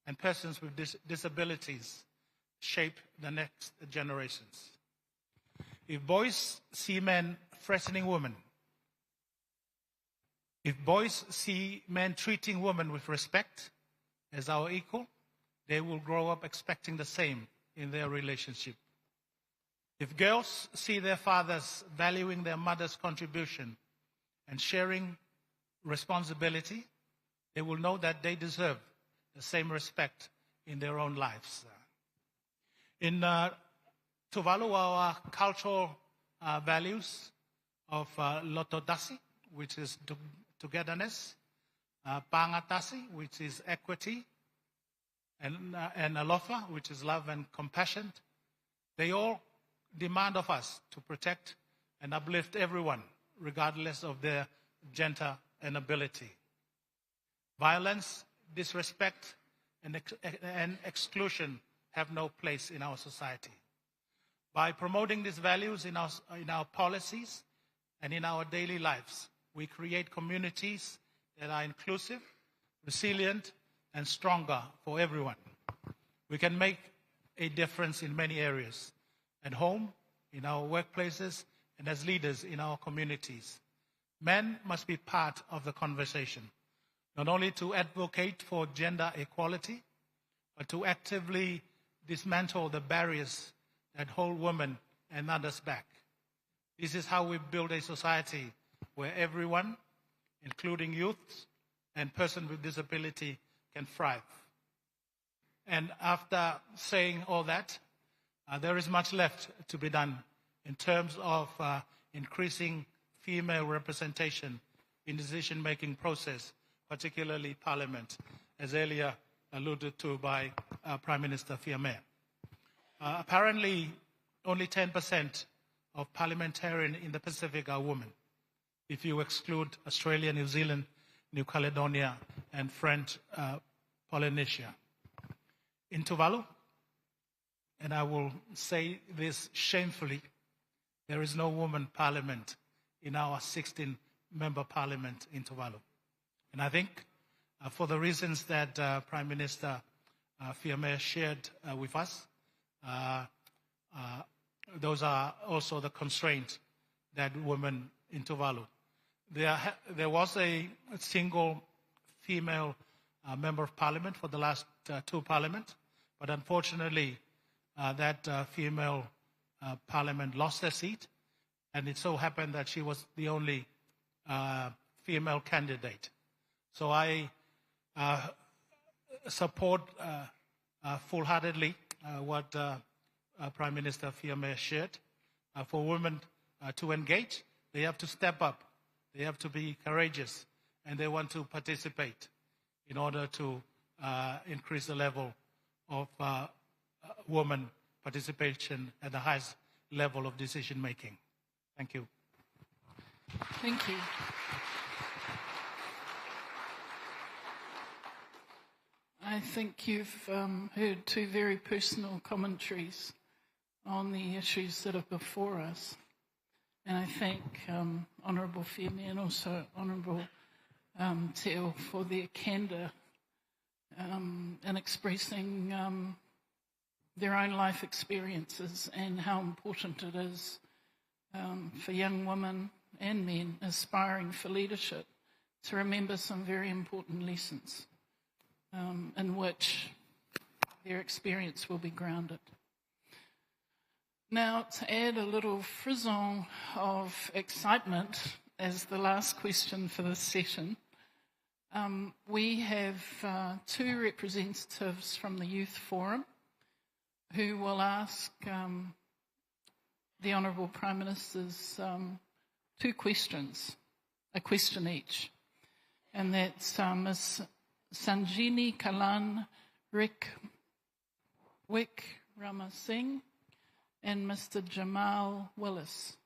and persons with disabilities shape the next generations. If boys see men threatening women, if boys see men treating women with respect as our equal, they will grow up expecting the same in their relationship. If girls see their fathers valuing their mother's contribution and sharing responsibility, they will know that they deserve the same respect in their own lives. In Tuvalu, our cultural values of Lotodasi, which is togetherness, Pangatasi, which is equity, and Alofa, which is love and compassion, they all demand of us to protect and uplift everyone, regardless of their gender and ability. Violence, disrespect, and exclusion have no place in our society. By promoting these values in our policies and in our daily lives, we create communities that are inclusive, resilient, and stronger for everyone. We can make a difference in many areas, at home, in our workplaces, and as leaders in our communities. Men must be part of the conversation. not only to advocate for gender equality, but to actively dismantle the barriers that hold women and others back. This is how we build a society where everyone, including youths and persons with disability, can thrive. And after saying all that, there is much left to be done in terms of increasing female representation in the decision-making process, particularly Parliament, as earlier alluded to by Prime Minister Fiamare. Apparently, only 10% of parliamentarians in the Pacific are women, if you exclude Australia, New Zealand, New Caledonia, and French Polynesia. In Tuvalu, and I will say this shamefully, there is no woman parliament in our 16-member parliament in Tuvalu. And I think for the reasons that Prime Minister Fiamare shared with us, those are also the constraints that women in Tuvalu. There was a single female member of parliament for the last two parliaments, but unfortunately that female parliament lost their seat, and it so happened that she was the only female candidate. So I support full-heartedly what Prime Minister Fiamare shared. For women to engage, they have to step up, they have to be courageous, and they want to participate in order to increase the level of women participation at the highest level of decision making. Thank you. Thank you. I think you've heard two very personal commentaries on the issues that are before us. And I thank Honourable Fiamare and also Honourable Teo for their candour in expressing their own life experiences and how important it is for young women and men aspiring for leadership to remember some very important lessons in which their experience will be grounded. Now, to add a little frisson of excitement as the last question for this session, we have two representatives from the Youth Forum who will ask the Honourable Prime Minister's two questions, a question each. And that's Ms. Sanjini Kalan Wickramasinghe and Mr. Jamal Willis.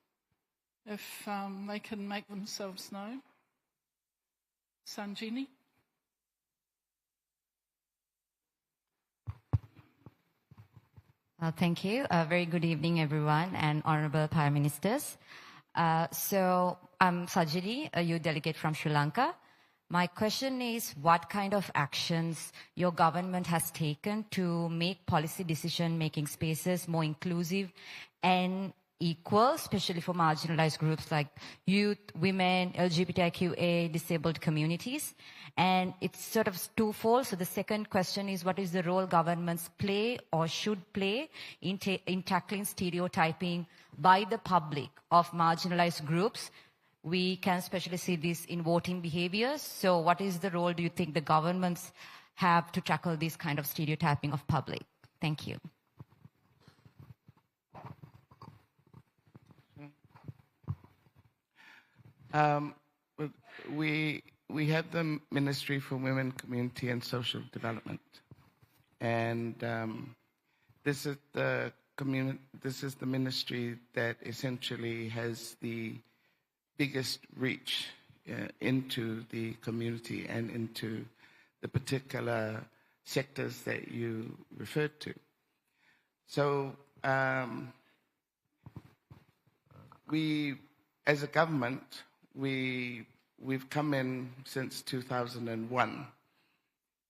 If they can make themselves known. Sanjini? Thank you. Very good evening, everyone, and Honourable Prime Ministers. So I'm Sajidi, a youth delegate from Sri Lanka. My question is, what kind of actions your government has taken to make policy decision-making spaces more inclusive and equal, especially for marginalized groups like youth, women, LGBTIQA, disabled communities? And it's sort of twofold. So the second question is, what is the role governments play or should play in tackling stereotyping by the public of marginalized groups? We can especially see this in voting behaviors. So what is the role do you think the governments have to tackle this kind of stereotyping of public? Thank you. We have the Ministry for Women, Community and Social Development, and this is the ministry that essentially has the biggest reach into the community and into the particular sectors that you referred to. So we, as a government, we've come in since 2001,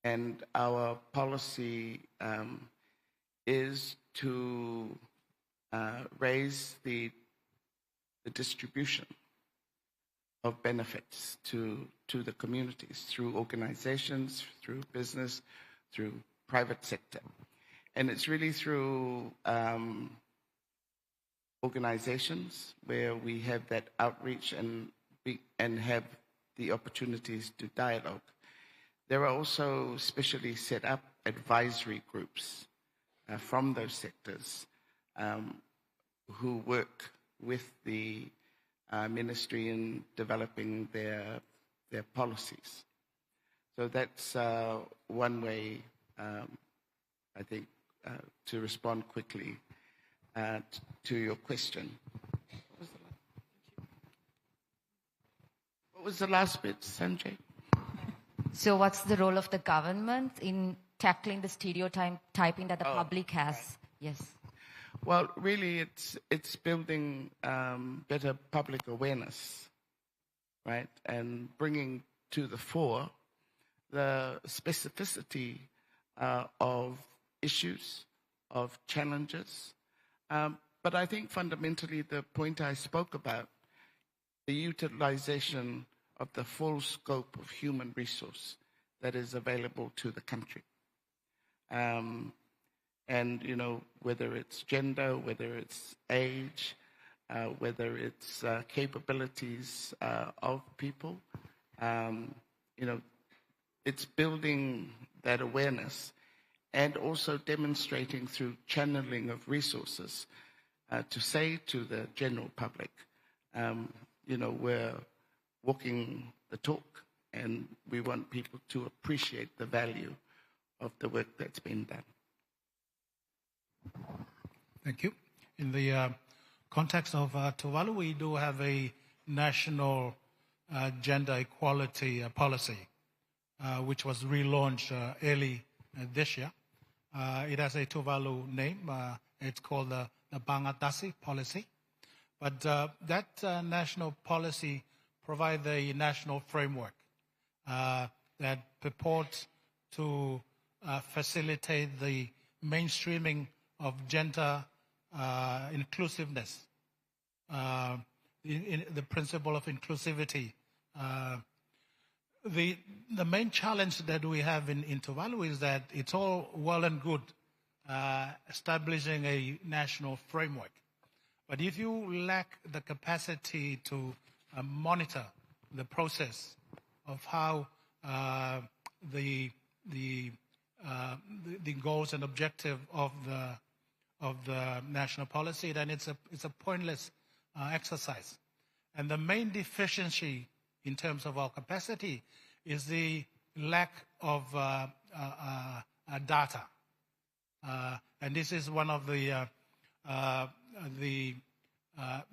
and our policy is to raise the distribution of benefits to the communities through organizations, through business, through private sector. And it's really through organizations where we have that outreach and have the opportunities to dialogue. There are also specially set up advisory groups from those sectors who work with the ministry in developing their policies. So that's one way, I think, to respond quickly to your question. What was the last bit, Sanjay? So what's the role of the government in tackling the stereotyping that the public has? Right. Yes. Well, really, it's building better public awareness, right? And bringing to the fore the specificity of issues, of challenges. But I think fundamentally the point I spoke about, the utilization of the full scope of human resource that is available to the country. And, you know, whether it's gender, whether it's age, whether it's capabilities of people, you know, it's building that awareness and also demonstrating through channeling of resources to say to the general public, you know, we're walking the talk and we want people to appreciate the value of the work that's been done. Thank you. In the context of Tuvalu, we do have a national gender equality policy, which was relaunched early this year. It has a Tuvalu name. It's called the Bangatasi policy. But that national policy provides a national framework that purports to facilitate the mainstreaming of gender inclusiveness, in the principle of inclusivity. The main challenge that we have in Tuvalu is that it's all well and good establishing a national framework. But if you lack the capacity to monitor the process of how the goals and objective of the national policy, then it's a pointless exercise. And the main deficiency in terms of our capacity is the lack of data. And this is one of the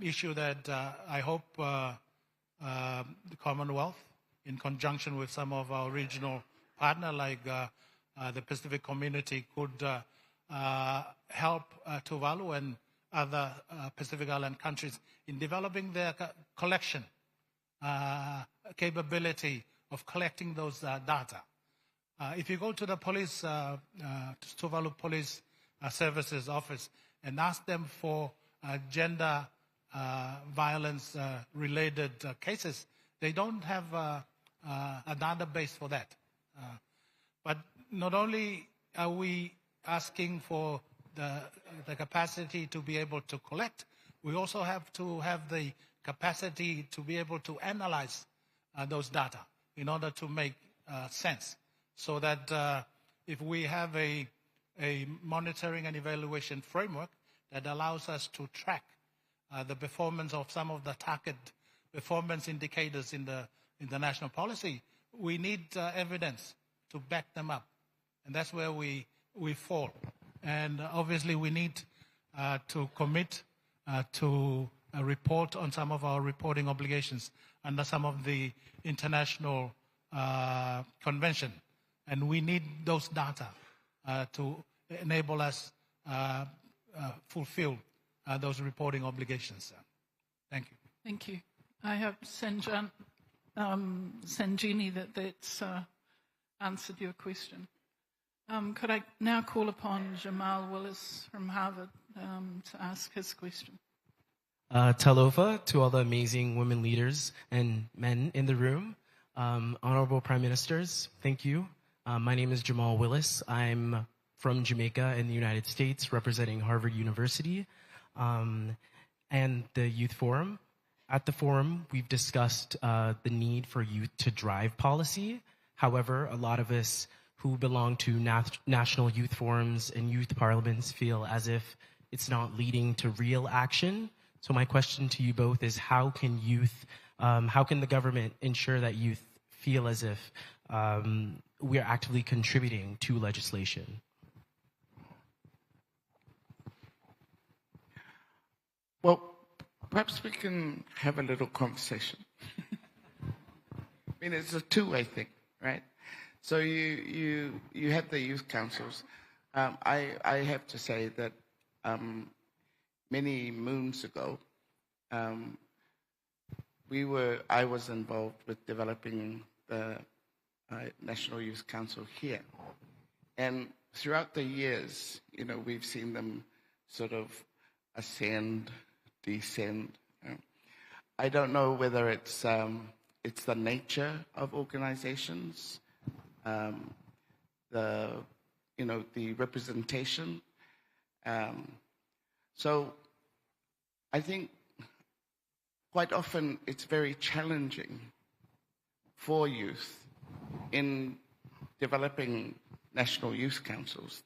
issue that I hope the Commonwealth, in conjunction with some of our regional partners like the Pacific Community, could help Tuvalu and other Pacific Island countries in developing their collection capability of collecting those data. If you go to the police, Tuvalu Police Services Office, and ask them for gender violence related cases, they don't have a database for that. But not only are we asking for the capacity to be able to collect, we also have to have the capacity to be able to analyze those data in order to make sense. So that if we have a monitoring and evaluation framework that allows us to track the performance of some of the target performance indicators in the national policy, we need evidence to back them up. And that's where we fall. And obviously we need to commit to report on some of our reporting obligations under some of the international convention. And we need those data to enable us fulfill those reporting obligations. Thank you. Thank you. I hope, Sanjini, that's answered your question. Could I now call upon Jamal Willis from Harvard to ask his question? Talofa, to all the amazing women leaders and men in the room. Honorable Prime Ministers, thank you. My name is Jamal Willis. I'm from Jamaica in the United States, representing Harvard University and the Youth Forum. At the forum, we've discussed the need for youth to drive policy. However, a lot of us who belong to national youth forums and youth parliaments feel as if it's not leading to real action. So my question to you both is, how can the government ensure that youth feel as if we are actively contributing to legislation? Well, perhaps we can have a little conversation. I mean, it's a two-way thing, right? So you have the youth councils. I have to say that many moons ago, I was involved with developing the National Youth Council here. And throughout the years, we've seen them sort of ascend, descend. I don't know whether it's the nature of organizations, the representation. So I think quite often it's very challenging for youth in developing national youth councils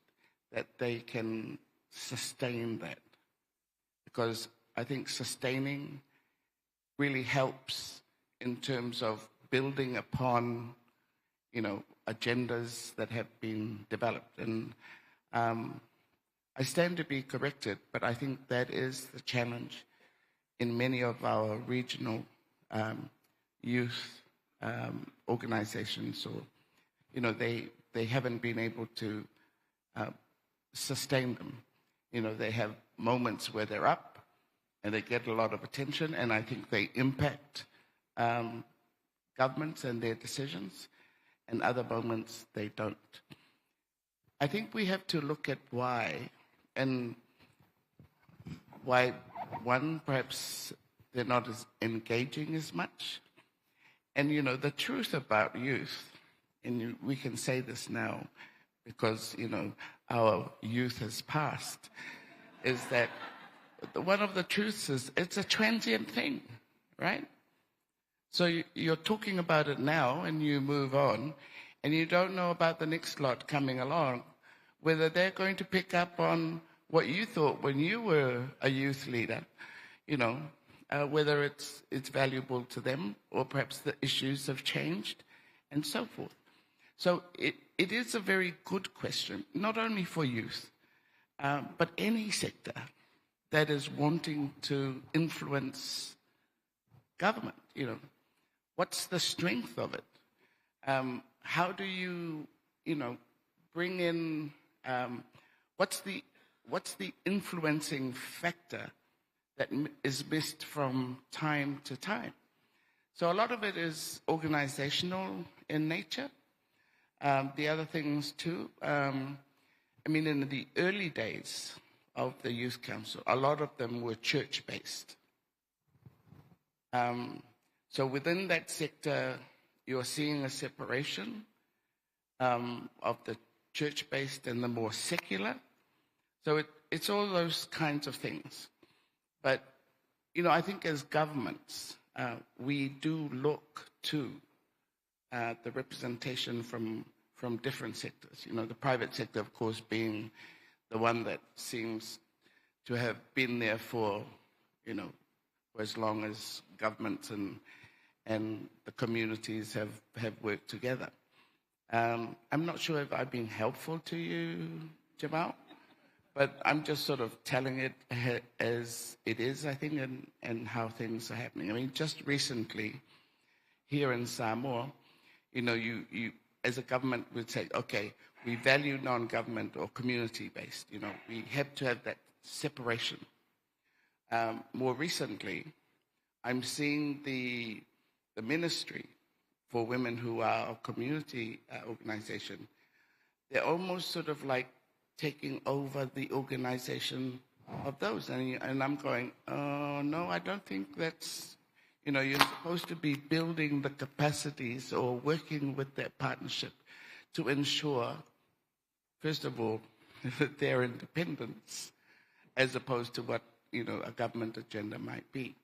that they can sustain that. Because I think sustaining really helps in terms of building upon, agendas that have been developed. And I stand to be corrected, but I think that is the challenge in many of our regional youth organizations, or they haven't been able to sustain them. They have moments where they're up and they get a lot of attention, and I think they impact governments and their decisions, and other moments they don't. I think we have to look at why, and why, one, perhaps they're not as engaging as much. And, the truth about youth, and we can say this now because, our youth has passed, is that one of the truths is it's a transient thing, right? So you're talking about it now and you move on, and you don't know about the next lot coming along, whether they're going to pick up on what you thought when you were a youth leader, whether it's valuable to them, or perhaps the issues have changed, and so forth. So it is a very good question, not only for youth, but any sector that is wanting to influence government. What's the strength of it? How do you, bring in, what's the influencing factor that is missed from time to time? So a lot of it is organizational in nature. The other things too, in the early days of the Youth Council, a lot of them were church-based. So within that sector, you're seeing a separation of the church-based and the more secular. So it's all those kinds of things. But, I think as governments, we do look to the representation from different sectors. The private sector, of course, being the one that seems to have been there for, for as long as governments and the communities have worked together. I'm not sure if I've been helpful to you, Jamal, but I'm just sort of telling it as it is, I think, and how things are happening. Just recently, here in Samoa, you as a government would say, okay, we value non-government or community-based. We have to have that separation. More recently, I'm seeing the ministry for women who are a community organization. They're almost sort of like taking over the organization of those. And I'm going, oh, no, I don't think that's, you're supposed to be building the capacities or working with that partnership to ensure, first of all, their independence as opposed to what, a government agenda might be.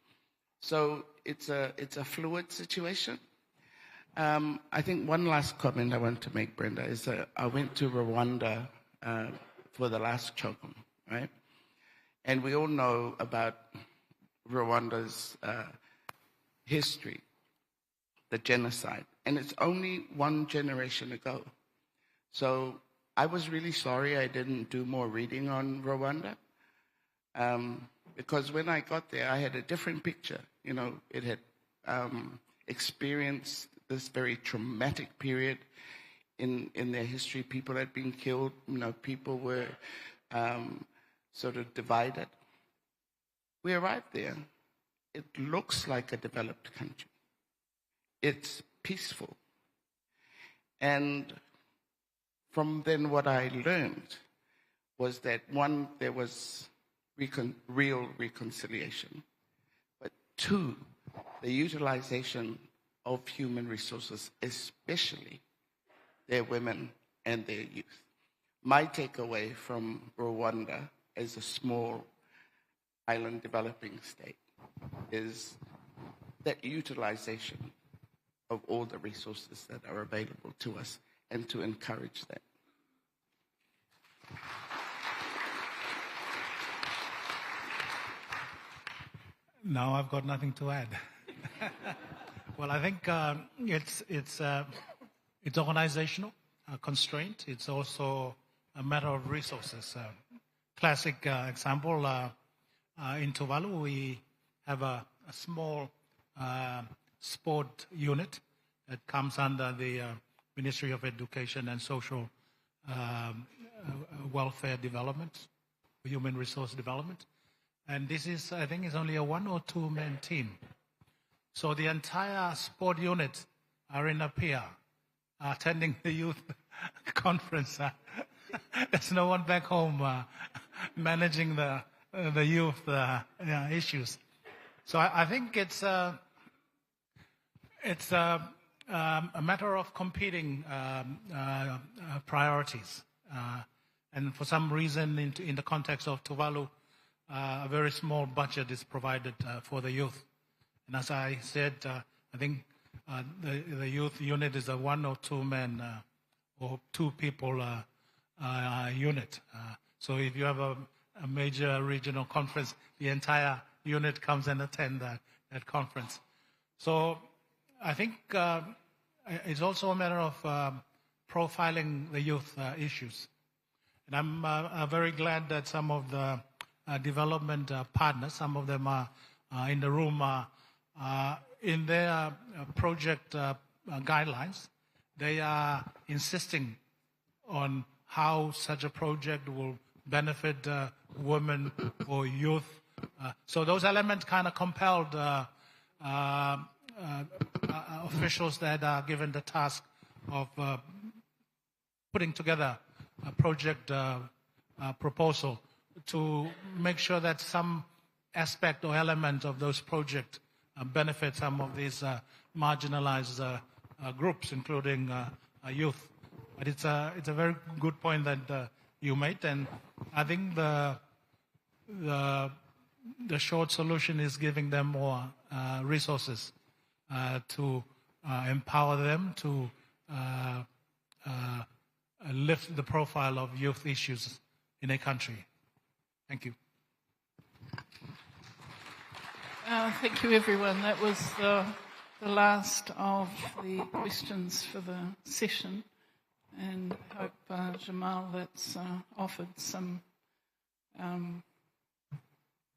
So it's a fluid situation. I think one last comment I want to make, Brenda, is that I went to Rwanda for the last CHOCOM, right? And we all know about Rwanda's history, the genocide. And it's only one generation ago. So I was really sorry I didn't do more reading on Rwanda. Because when I got there, I had a different picture. It had experienced this very traumatic period in their history. People had been killed. People were sort of divided. We arrived there. It looks like a developed country. It's peaceful. And from then what I learned was that, one, there was real reconciliation. But two, the utilization of human resources, especially their women and their youth. My takeaway from Rwanda as a small island developing state is that utilization of all the resources that are available to us and to encourage that. No, I've got nothing to add. Well, I think it's organizational constraint. It's also a matter of resources. Classic example, in Tuvalu, we have a small sport unit that comes under the Ministry of Education and Social Welfare Development, Human Resource Development. And this is, I think, is only a 1 or 2 man team. So the entire sport unit are in a pier attending the youth conference. There's no one back home managing the youth issues. So I think it's a matter of competing priorities. And for some reason, in the context of Tuvalu, a very small budget is provided for the youth. And as I said, I think the youth unit is a 1 or 2 man or 2 people unit. So if you have a major regional conference, the entire unit comes and attend that conference. So I think it's also a matter of profiling the youth issues. And I'm very glad that some of the development partners, some of them are in the room, in their project guidelines, they are insisting on how such a project will benefit women or youth. So those elements kind of compelled officials that are given the task of putting together a project proposal to make sure that some aspect or element of those projects benefit some of these marginalized groups, including youth. But it's a very good point that you made, and I think the short solution is giving them more resources to empower them to lift the profile of youth issues in a country. Thank you. Thank you, everyone. That was the last of the questions for the session. And I hope, Jamal, that's offered some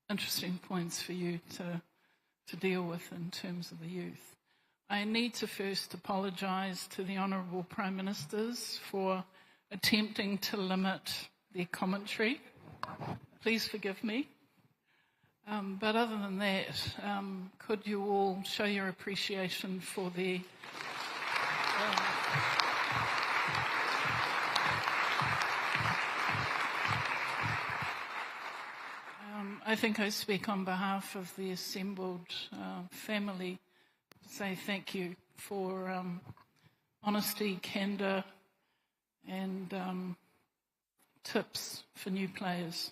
interesting points for you to deal with in terms of the youth. I need to first apologise to the Honourable Prime Ministers for attempting to limit their commentary. Please forgive me. But other than that, could you all show your appreciation for the I think I speak on behalf of the assembled family to say thank you for honesty, candour and tips for new players.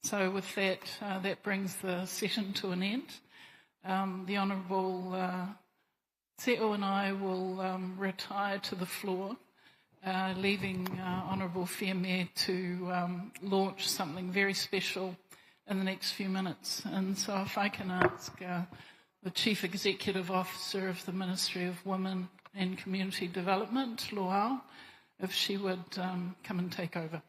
So with that, that brings the session to an end. The Honourable Se'o and I will retire to the floor, leaving Honourable Fairmere to launch something very special in the next few minutes. And so if I can ask the Chief Executive Officer of the Ministry of Women and Community Development, Loau, if she would come and take over.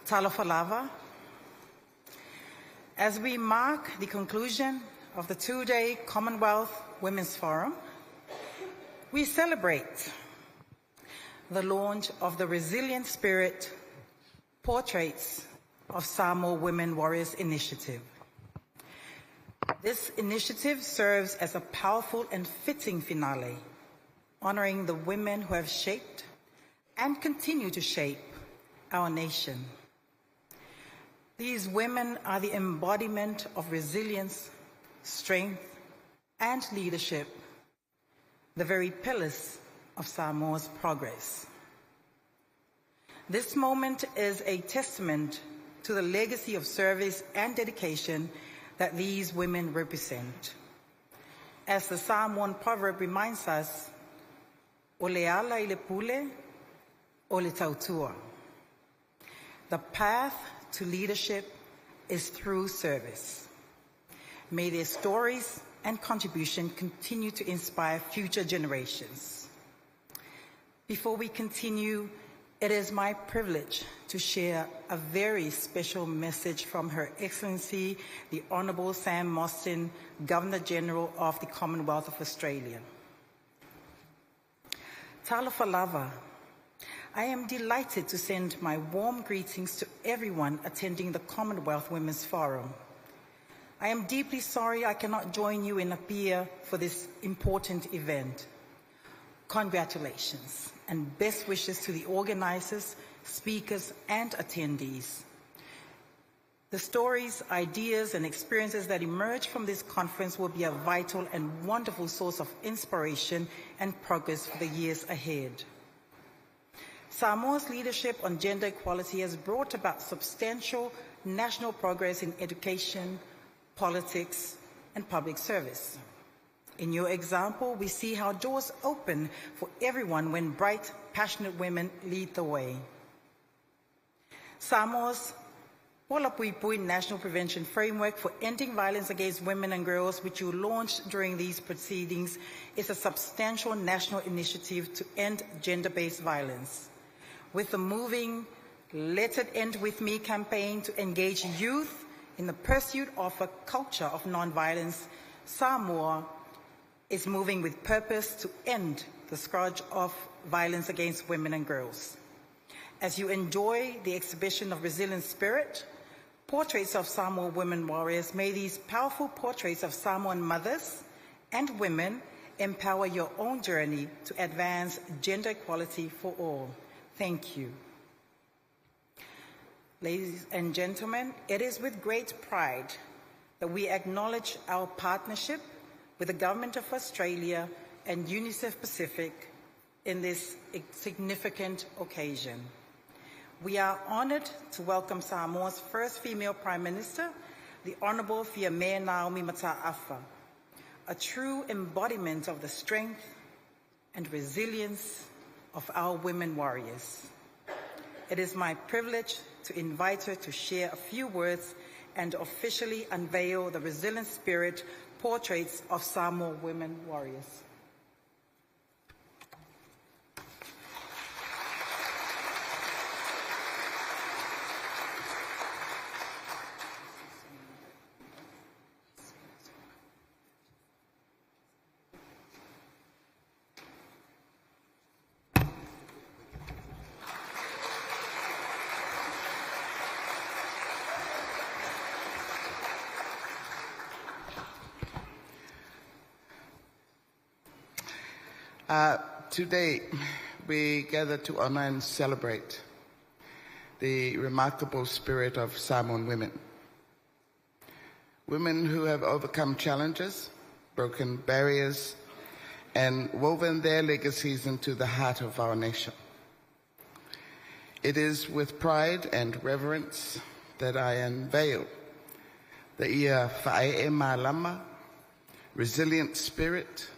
Talofa lava. As we mark the conclusion of the two-day Commonwealth Women's Forum, we celebrate the launch of the Resilient Spirit Portraits of Samoa Women Warriors Initiative. This initiative serves as a powerful and fitting finale, honoring the women who have shaped and continue to shape our nation. These women are the embodiment of resilience, strength, and leadership, the very pillars of Samoa's progress. This moment is a testament to the legacy of service and dedication that these women represent. As the Samoan proverb reminds us, o le ala I le pule, o le tautua. The path to leadership is through service. May their stories and contribution continue to inspire future generations. Before we continue, it is my privilege to share a very special message from Her Excellency, the Honourable Sam Mostyn, Governor-General of the Commonwealth of Australia. Talofa lava. I am delighted to send my warm greetings to everyone attending the Commonwealth Women's Forum. I am deeply sorry I cannot join you in Apia for this important event. Congratulations and best wishes to the organizers, speakers, and attendees. The stories, ideas, and experiences that emerge from this conference will be a vital and wonderful source of inspiration and progress for the years ahead. Samoa's leadership on gender equality has brought about substantial national progress in education, politics, and public service. In your example, we see how doors open for everyone when bright, passionate women lead the way. Samoa's Walapuipui National Prevention Framework for Ending Violence Against Women and Girls, which you launched during these proceedings, is a substantial national initiative to end gender-based violence. With the moving Let It End With Me campaign to engage youth in the pursuit of a culture of nonviolence, Samoa is moving with purpose to end the scourge of violence against women and girls. As you enjoy the exhibition of Resilient Spirit, Portraits of Samoan Women Warriors, may these powerful portraits of Samoan mothers and women empower your own journey to advance gender equality for all. Thank you. Ladies and gentlemen, it is with great pride that we acknowledge our partnership with the Government of Australia and UNICEF Pacific in this significant occasion. We are honored to welcome Samoa's first female Prime Minister, the Honourable Fiamea Naomi Mata'afa, a true embodiment of the strength and resilience of our women warriors. It is my privilege to invite her to share a few words and officially unveil the Resilient Spirit Portraits of Samoa Women Warriors. Today, we gather to honor and celebrate the remarkable spirit of Samoan women. Women who have overcome challenges, broken barriers, and woven their legacies into the heart of our nation. It is with pride and reverence that I unveil the Ia Whae Malama, Resilient Spirit,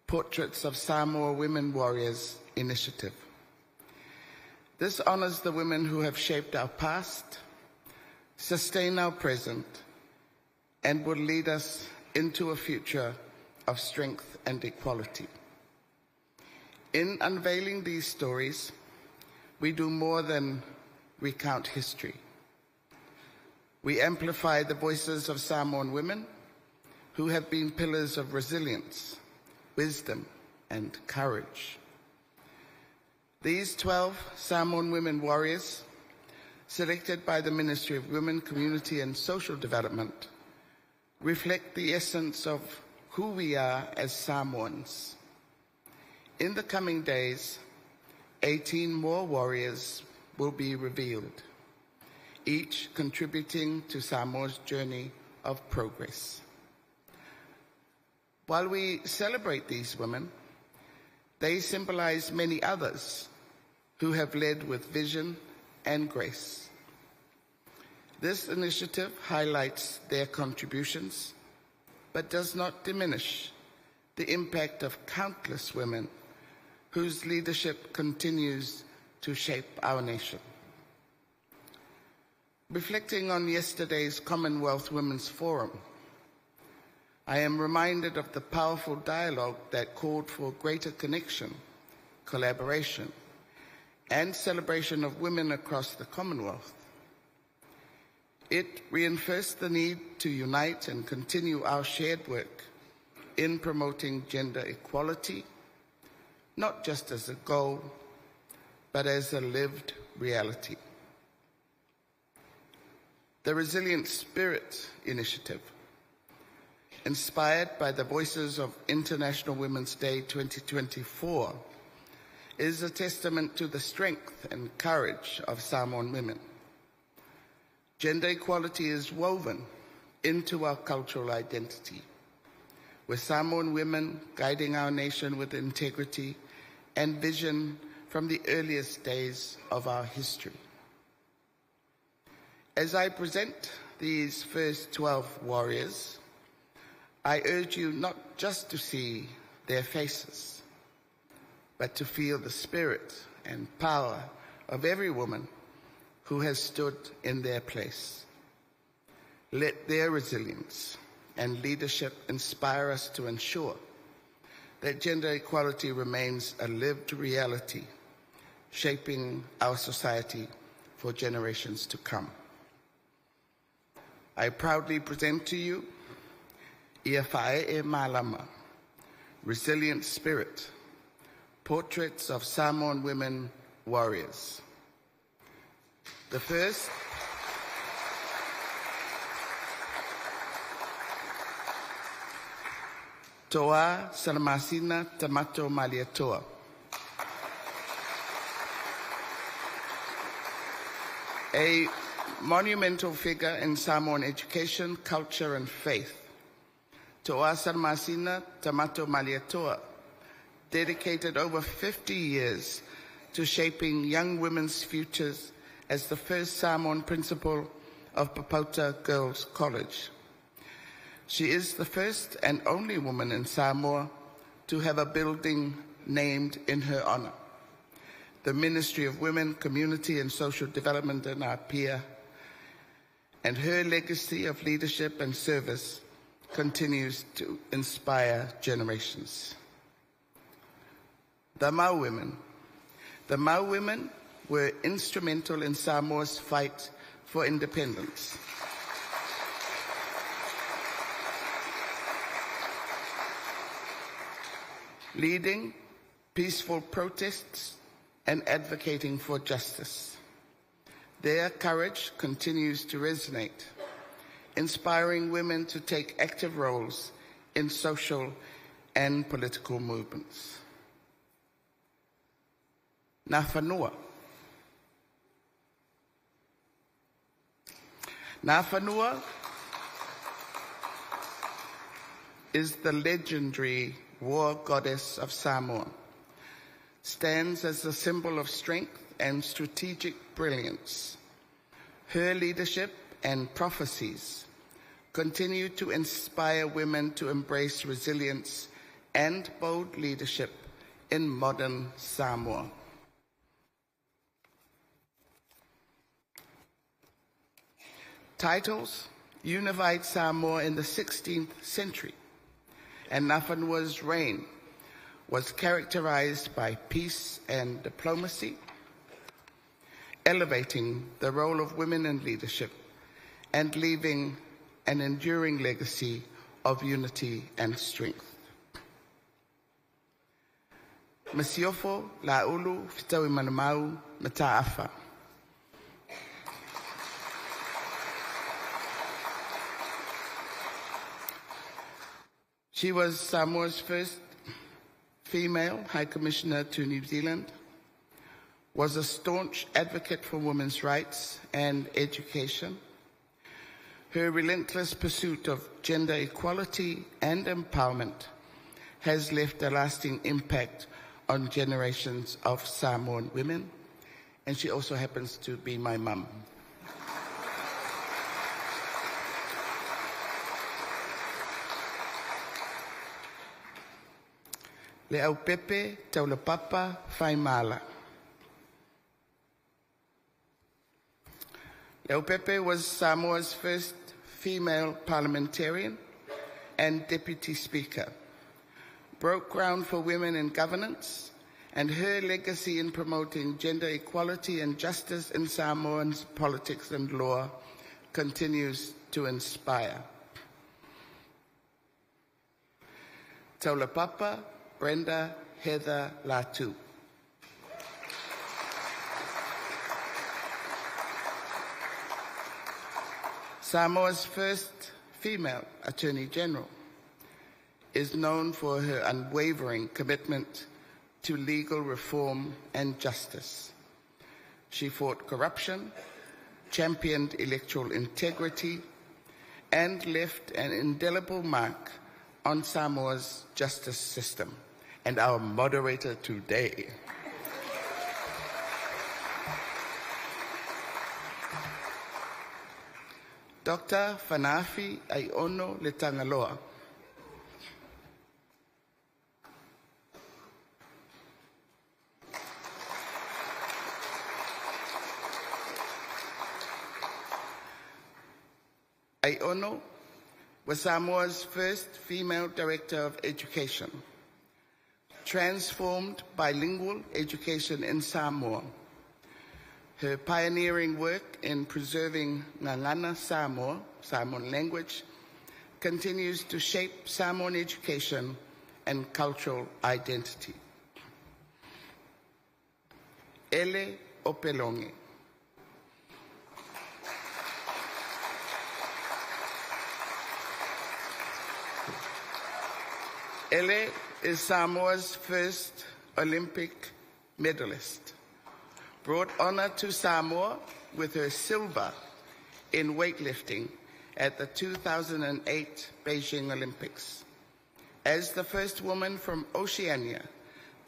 Portraits of Samoa Women Warriors initiative. This honors the women who have shaped our past, sustain our present, and will lead us into a future of strength and equality. In unveiling these stories, we do more than recount history. We amplify the voices of Samoan women who have been pillars of resilience, wisdom, and courage. These 12 Samoan women warriors, selected by the Ministry of Women, Community and Social Development, reflect the essence of who we are as Samoans. In the coming days, 18 more warriors will be revealed, each contributing to Samoa's journey of progress. While we celebrate these women, they symbolize many others who have led with vision and grace. This initiative highlights their contributions, but does not diminish the impact of countless women whose leadership continues to shape our nation. Reflecting on yesterday's Commonwealth Women's Forum, I am reminded of the powerful dialogue that called for greater connection, collaboration, and celebration of women across the Commonwealth. It reinforced the need to unite and continue our shared work in promoting gender equality, not just as a goal, but as a lived reality. The Resilient Spirit initiative, inspired by the Voices of International Women's Day 2024, is a testament to the strength and courage of Samoan women. Gender equality is woven into our cultural identity, with Samoan women guiding our nation with integrity and vision from the earliest days of our history. As I present these first 12 warriors, I urge you not just to see their faces, but to feel the spirit and power of every woman who has stood in their place. Let their resilience and leadership inspire us to ensure that gender equality remains a lived reality, shaping our society for generations to come. I proudly present to you Ia Whae Malama, Resilient Spirit, Portraits of Samoan Women Warriors. The first Toa Salamasina Tamato Maliatoa. A monumental figure in Samoan education, culture, and faith. Toa Salamasina Tamato Maliatoa dedicated over 50 years to shaping young women's futures as the first Samoan principal of Papauta Girls College. She is the first and only woman in Samoa to have a building named in her honor. The Ministry of Women, Community and Social Development in Apia, and her legacy of leadership and service continues to inspire generations. The Mau women. The Mau women were instrumental in Samoa's fight for independence. Leading peaceful protests and advocating for justice. Their courage continues to resonate, inspiring women to take active roles in social and political movements. Ngā whanua. Ngā whanua is the legendary war goddess of Samoa, stands as a symbol of strength and strategic brilliance. Her leadership and prophecies continue to inspire women to embrace resilience and bold leadership in modern Samoa. Titles unified Samoa in the 16th century, and Ngā Whanua's reign was characterized by peace and diplomacy, elevating the role of women in leadership and leaving an enduring legacy of unity and strength. Masiofo la ulu fitawi manamau mataafa. She was Samoa's first female High Commissioner to New Zealand, was a staunch advocate for women's rights and education. Her relentless pursuit of gender equality and empowerment has left a lasting impact on generations of Samoan women, and she also happens to be my mum. Le au pepe taula papa fai mala. Le au pepe was Samoa's first female parliamentarian and deputy speaker, broke ground for women in governance, and her legacy in promoting gender equality and justice in Samoan politics and law continues to inspire. Taula papa Brenda Heather Latu. Samoa's first female Attorney General, is known for her unwavering commitment to legal reform and justice. She fought corruption, championed electoral integrity, and left an indelible mark on Samoa's justice system. And our moderator today. Dr. Fanafi Aiono Letangaloa. Aiono was Samoa's first female director of education, transformed bilingual education in Samoa. Her pioneering work in preserving Ngangana Samoa, Samoan language, continues to shape Samoan education and cultural identity. Ele Opelonge. Ele is Samoa's first Olympic medalist, brought honor to Samoa with her silver in weightlifting at the 2008 Beijing Olympics. As the first woman from Oceania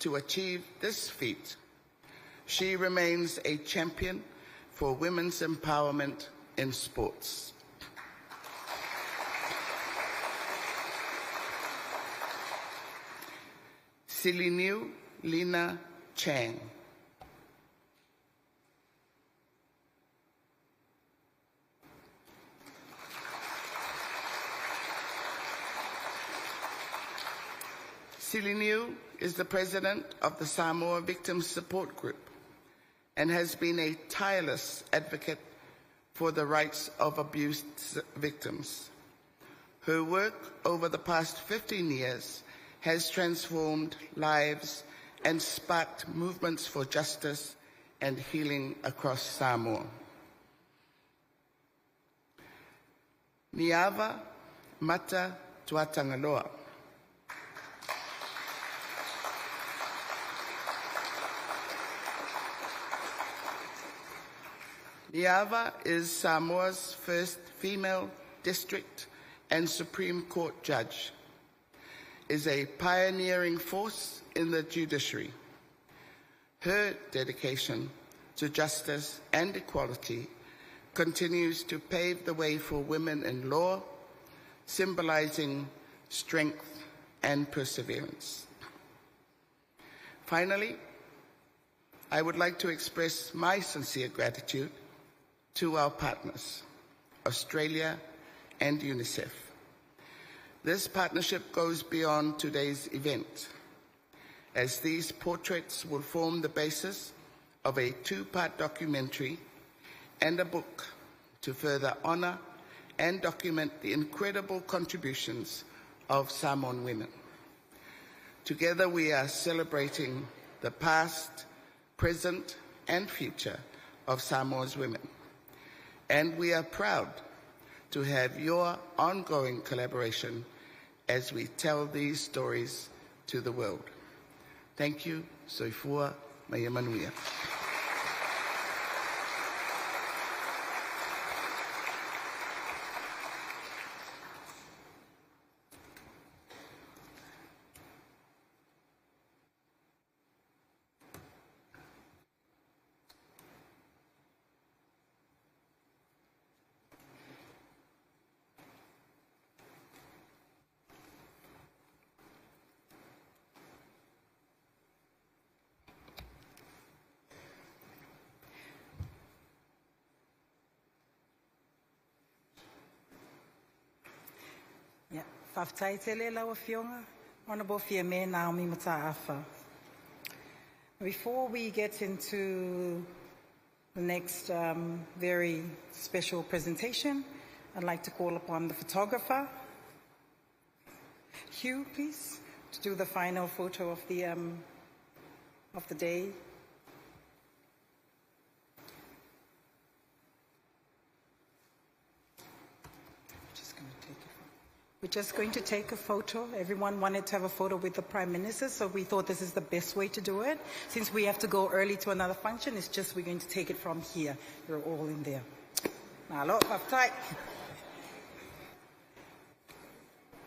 to achieve this feat, she remains a champion for women's empowerment in sports. Siliniu Lina Chang. Siliniu is the president of the Samoa Victims Support Group and has been a tireless advocate for the rights of abused victims. Her work over the past 15 years has transformed lives and sparked movements for justice and healing across Samoa. Niava Mata Tuatangaloa. Niava is Samoa's first female district and Supreme Court judge, is a pioneering force in the judiciary. Her dedication to justice and equality continues to pave the way for women in law, symbolizing strength and perseverance. Finally, I would like to express my sincere gratitude to our partners, Australia and UNICEF. This partnership goes beyond today's event, as these portraits will form the basis of a two-part documentary and a book to further honor and document the incredible contributions of Samoan women. Together we are celebrating the past, present, and future of Samoa's women. And we are proud to have your ongoing collaboration as we tell these stories to the world. Thank you. Soifua Mayamanuia. Yeah, whaftaitele lawa fionga, Honourable Fiame Naomi Mataafa. Before we get into the next very special presentation, I'd like to call upon the photographer, Hugh, please, to do the final photo of the day. We're just going to take a photo. Everyone wanted to have a photo with the Prime Minister, so we thought this is the best way to do it. Since we have to go early to another function, it's just we're going to take it from here. You're all in there. Now, look, up tight.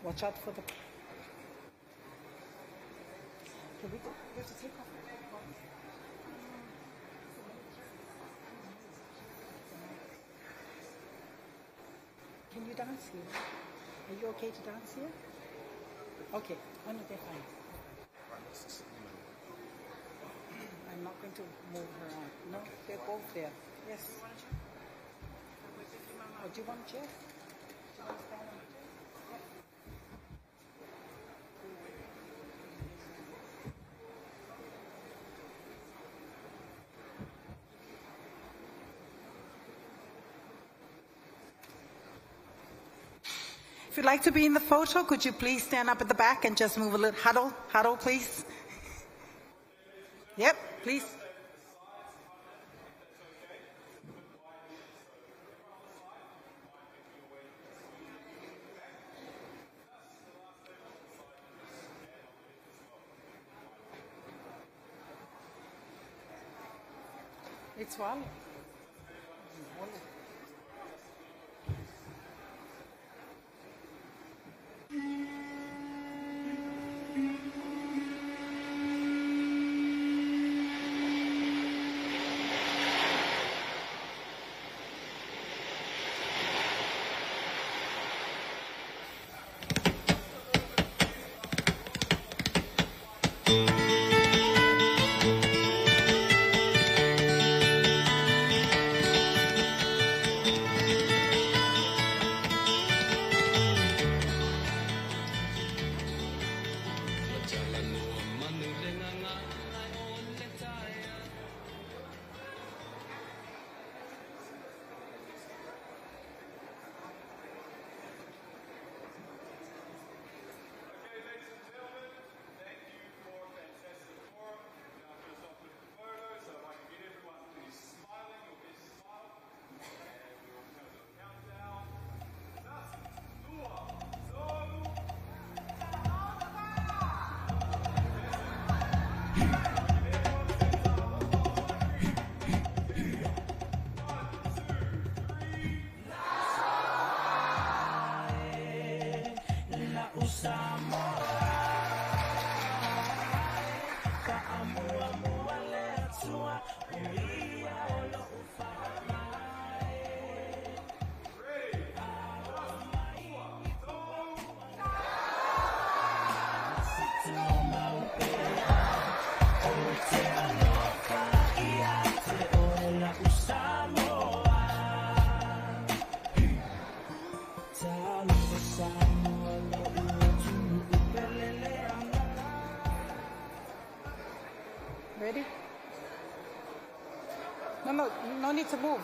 Watch out for the... Can we go? We have to take off. Can you dance here? Are you okay to dance here? Okay, when are they fine? I'm not going to move her out. No, they're both there. Yes. Oh, do you want a chair? Do you want to stand on the chair? If you'd like to be in the photo, could you please stand up at the back and just move a little? Huddle, please. Yep, please. Itswalo. Ready? No need to move.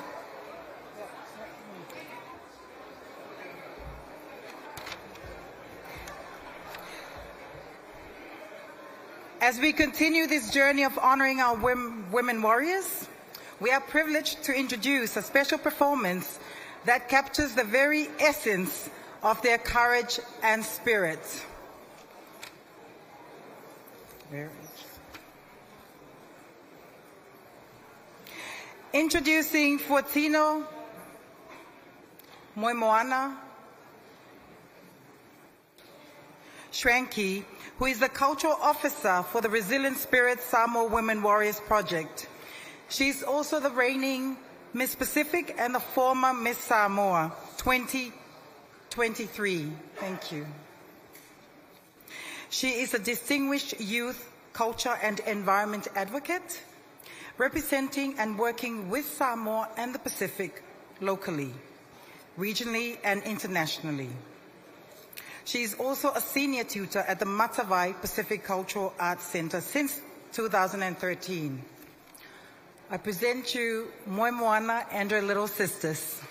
As we continue this journey of honoring our women warriors, we are privileged to introduce a special performance that captures the very essence of their courage and spirit. Introducing Fortino Moimoana Shranky, who is the Cultural Officer for the Resilient Spirit Samoa Women Warriors Project. She's also the reigning Miss Pacific and the former Miss Samoa 2023. Thank you. She is a distinguished youth, culture and environment advocate, representing and working with Samoa and the Pacific locally, regionally and internationally. She is also a senior tutor at the Matavai Pacific Cultural Arts Center since 2013. I present you Moimoana and her little sisters.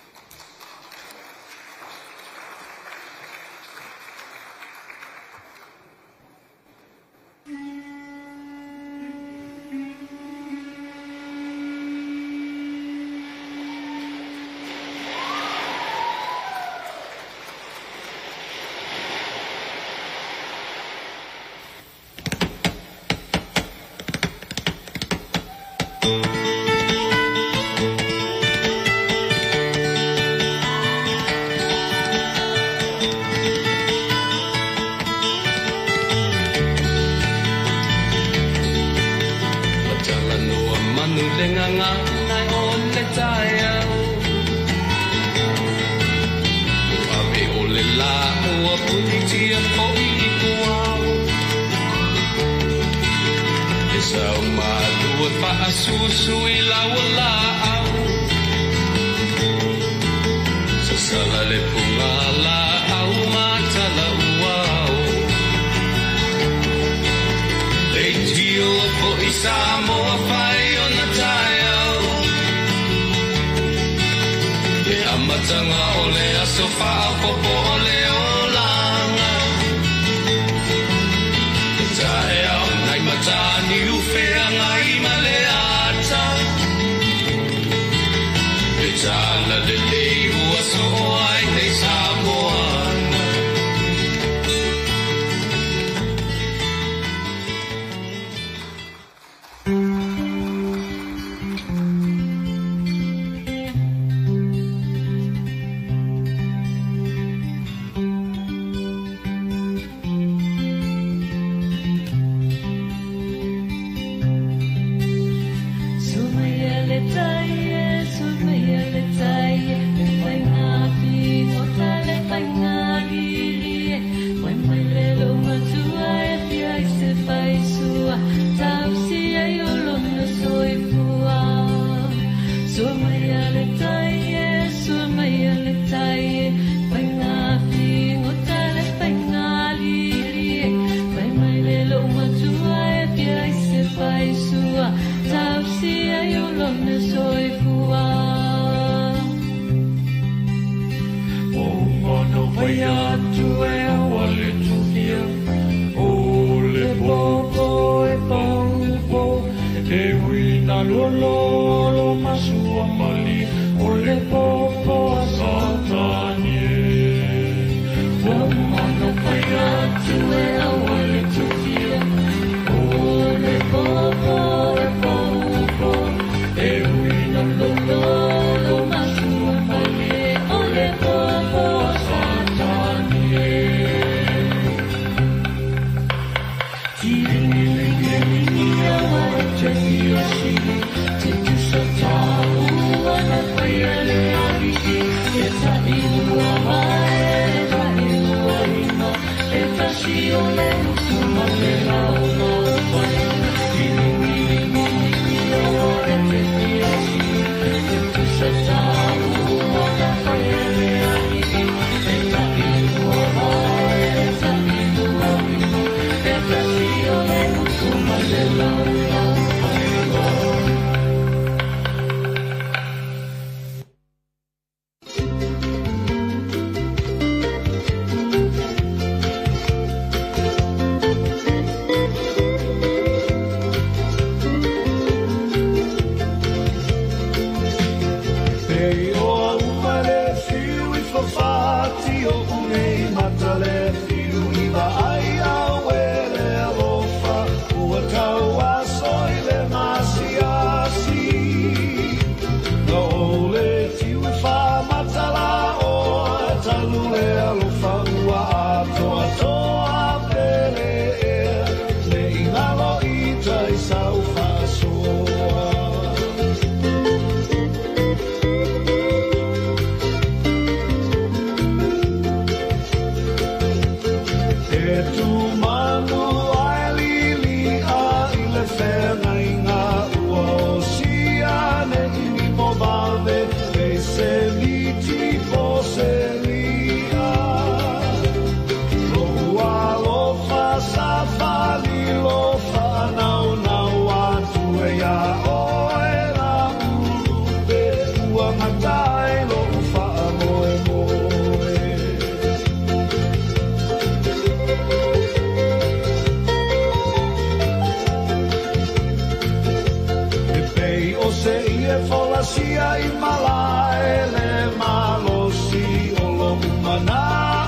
folasia I malae le malosi o lo umana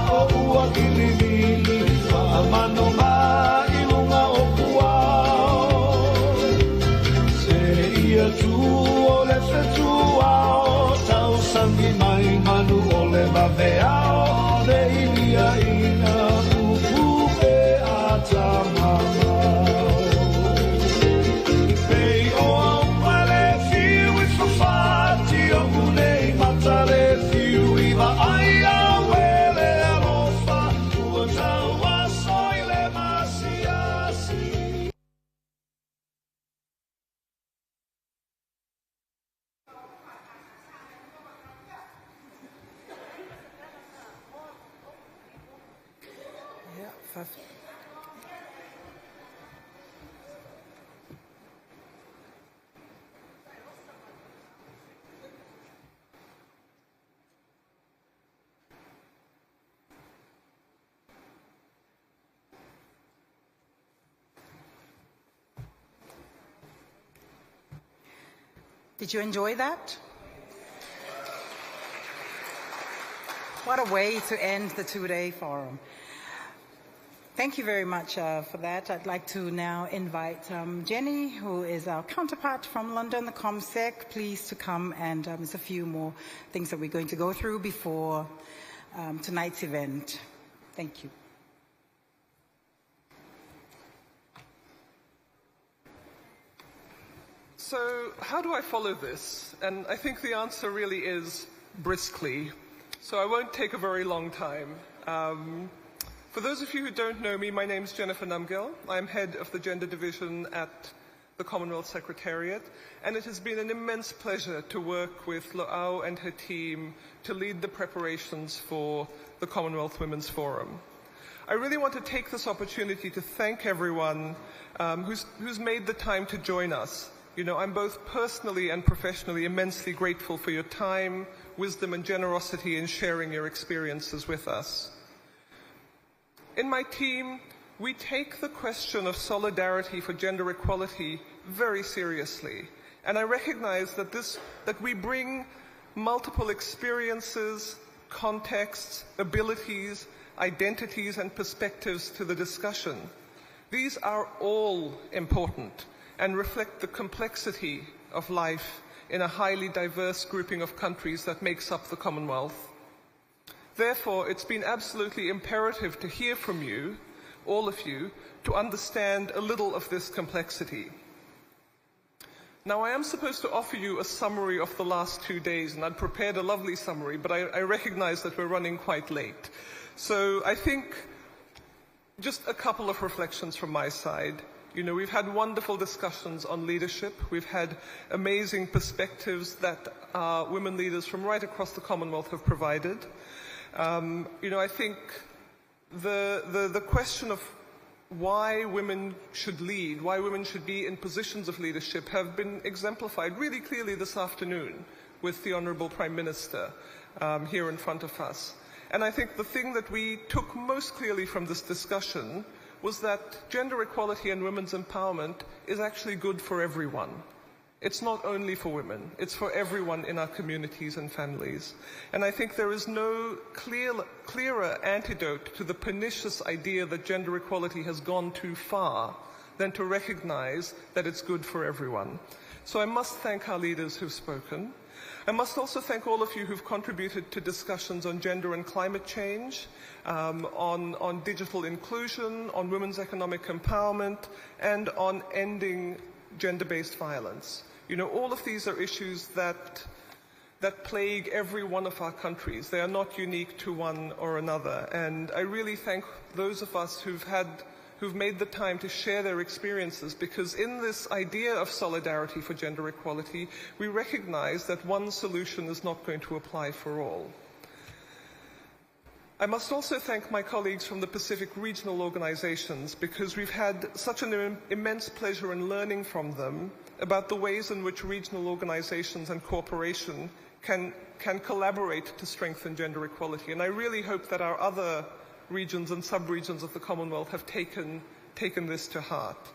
o ua kilini a mano ma I lunga o kuao se ia tu o le fetua o tau sangi mai manu o le maveao le ilia ina upu e a tamama pei o au male fiu I fafati o unei matare fiu I va ai a wele alofa ua tau aso I le masiasi. Yeah, Did you enjoy that? What a way to end the two-day forum. Thank you very much for that. I'd like to now invite Jenny, who is our counterpart from London, the ComSec, please to come, and there's a few more things that we're going to go through before tonight's event. Thank you. So how do I follow this? And I think the answer really is briskly. So I won't take a very long time. For those of you who don't know me, my name's Jennifer Numgill. I'm head of the Gender Division at the Commonwealth Secretariat, and it has been an immense pleasure to work with Lo'au and her team to lead the preparations for the Commonwealth Women's Forum. I really want to take this opportunity to thank everyone who's made the time to join us. You know, I'm both personally and professionally immensely grateful for your time, wisdom, and generosity in sharing your experiences with us. In my team, we take the question of solidarity for gender equality very seriously. And I recognize that we bring multiple experiences, contexts, abilities, identities, and perspectives to the discussion. These are all important and reflect the complexity of life in a highly diverse grouping of countries that makes up the Commonwealth. Therefore, it's been absolutely imperative to hear from you, all of you, to understand a little of this complexity. Now, I am supposed to offer you a summary of the last 2 days, and I'd prepared a lovely summary, but I recognize that we're running quite late. So I think just a couple of reflections from my side. You know, we've had wonderful discussions on leadership. We've had amazing perspectives that women leaders from right across the Commonwealth have provided. You know, I think the question of why women should lead, why women should be in positions of leadership have been exemplified really clearly this afternoon with the Honourable Prime Minister here in front of us. And I think the thing that we took most clearly from this discussion was that gender equality and women's empowerment is actually good for everyone. It's not only for women, it's for everyone in our communities and families. And I think there is no clearer antidote to the pernicious idea that gender equality has gone too far than to recognize that it's good for everyone. So I must thank our leaders who've spoken. I must also thank all of you who've contributed to discussions on gender and climate change, on digital inclusion, on women's economic empowerment, and on ending gender-based violence. You know, all of these are issues that plague every one of our countries. They are not unique to one or another. And I really thank those of us who've made the time to share their experiences, because in this idea of solidarity for gender equality, we recognize that one solution is not going to apply for all. I must also thank my colleagues from the Pacific regional organizations, because we've had such an immense pleasure in learning from them about the ways in which regional organizations and cooperation can collaborate to strengthen gender equality. And I really hope that our other regions and sub-regions of the Commonwealth have taken this to heart.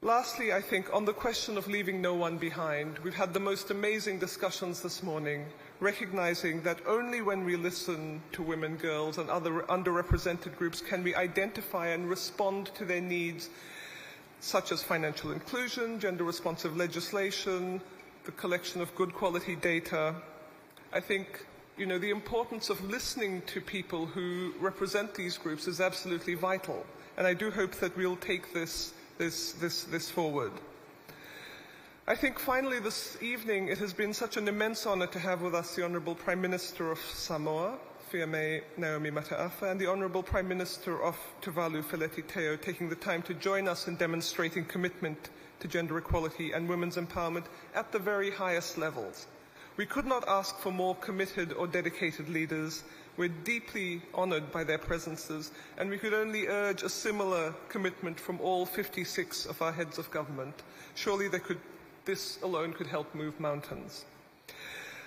Lastly, I think on the question of leaving no one behind, we've had the most amazing discussions this morning, recognizing that only when we listen to women, girls, and other underrepresented groups can we identify and respond to their needs, such as financial inclusion, gender-responsive legislation, the collection of good quality data. I think, the importance of listening to people who represent these groups is absolutely vital, and I do hope that we'll take this forward. I think finally this evening it has been such an immense honor to have with us the Honourable Prime Minister of Samoa, Fiame Naomi Mataafa, and the Honourable Prime Minister of Tuvalu, Feleti Teo, taking the time to join us in demonstrating commitment to gender equality and women's empowerment at the very highest levels. We could not ask for more committed or dedicated leaders. We're deeply honoured by their presences, and we could only urge a similar commitment from all 56 of our heads of government. Surely this alone could help move mountains.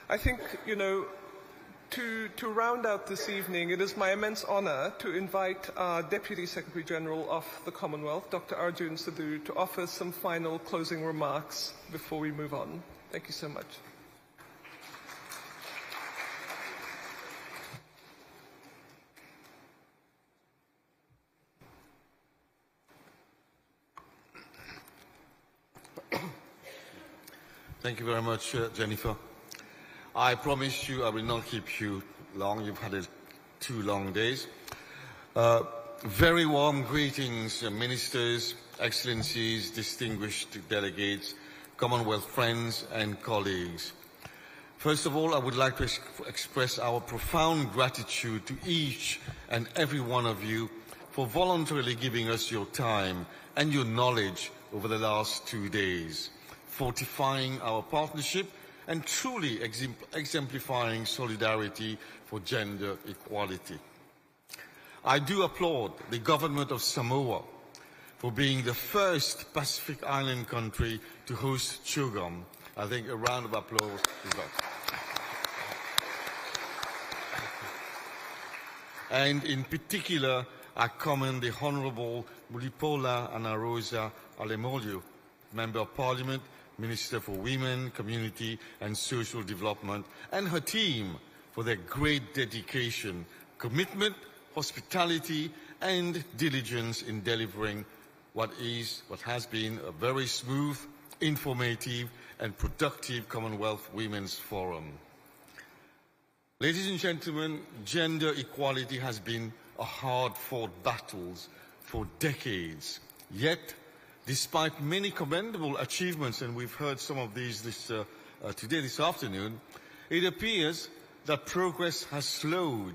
I think, to round out this evening, it is my immense honour to invite our Deputy Secretary General of the Commonwealth, Dr. Arjun Sadhu, to offer some final closing remarks before we move on. Thank you so much. Thank you very much, Jennifer. I promise you I will not keep you long. You've had 2 long days. Very warm greetings, ministers, excellencies, distinguished delegates, Commonwealth friends and colleagues. First of all, I would like to express our profound gratitude to each and every one of you for voluntarily giving us your time and your knowledge over the last 2 days, fortifying our partnership and truly exemplifying solidarity for gender equality. I do applaud the government of Samoa for being the first Pacific Island country to host CHOGM. I think a round of applause is that. And in particular, I commend the Honourable Mulipola Anarosa Alemolio, Member of Parliament, Minister for Women, Community and Social Development, and her team for their great dedication, commitment, hospitality and diligence in delivering what has been a very smooth, informative and productive Commonwealth Women's Forum. Ladies and gentlemen, gender equality has been a hard-fought battle for decades. Yet, despite many commendable achievements, and we've heard some of these today, this afternoon, it appears that progress has slowed,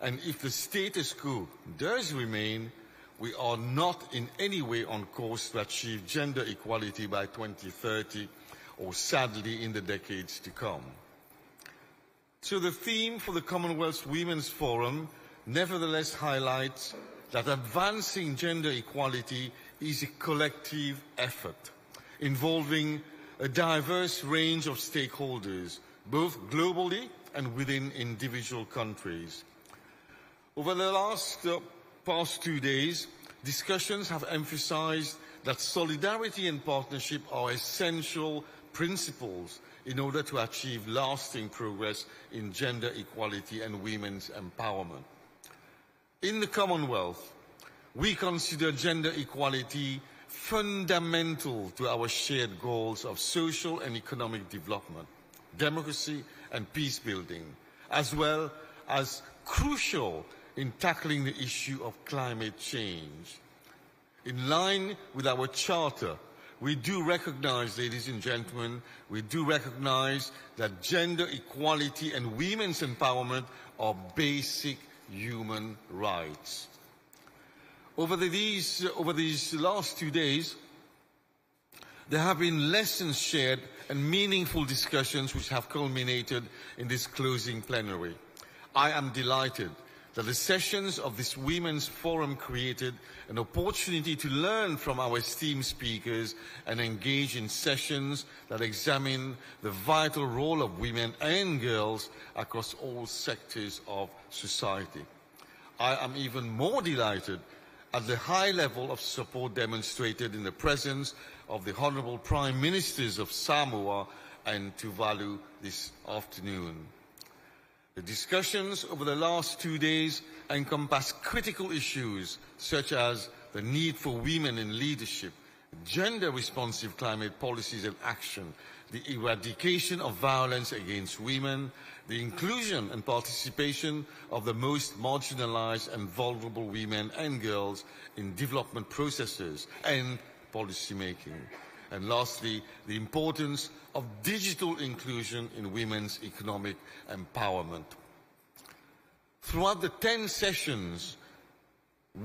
and if the status quo does remain, we are not in any way on course to achieve gender equality by 2030, or sadly in the decades to come. So the theme for the Commonwealth Women's Forum nevertheless highlights that advancing gender equality is a collective effort involving a diverse range of stakeholders, both globally and within individual countries. Over the past 2 days, discussions have emphasized that solidarity and partnership are essential principles in order to achieve lasting progress in gender equality and women's empowerment. In the Commonwealth, we consider gender equality fundamental to our shared goals of social and economic development, democracy and peace building, as well as crucial in tackling the issue of climate change. In line with our charter, we do recognize, ladies and gentlemen, we do recognize that gender equality and women's empowerment are basic human rights. Over these last 2 days, there have been lessons shared and meaningful discussions which have culminated in this closing plenary. I am delighted that the sessions of this Women's Forum created an opportunity to learn from our esteemed speakers and engage in sessions that examine the vital role of women and girls across all sectors of society. I am even more delighted at the high level of support demonstrated in the presence of the Honorable Prime Ministers of Samoa and Tuvalu this afternoon. The discussions over the last 2 days encompass critical issues such as the need for women in leadership, gender-responsive climate policies and action, the eradication of violence against women, the inclusion and participation of the most marginalized and vulnerable women and girls in development processes and policymaking. And lastly, the importance of digital inclusion in women's economic empowerment. Throughout the 10 sessions,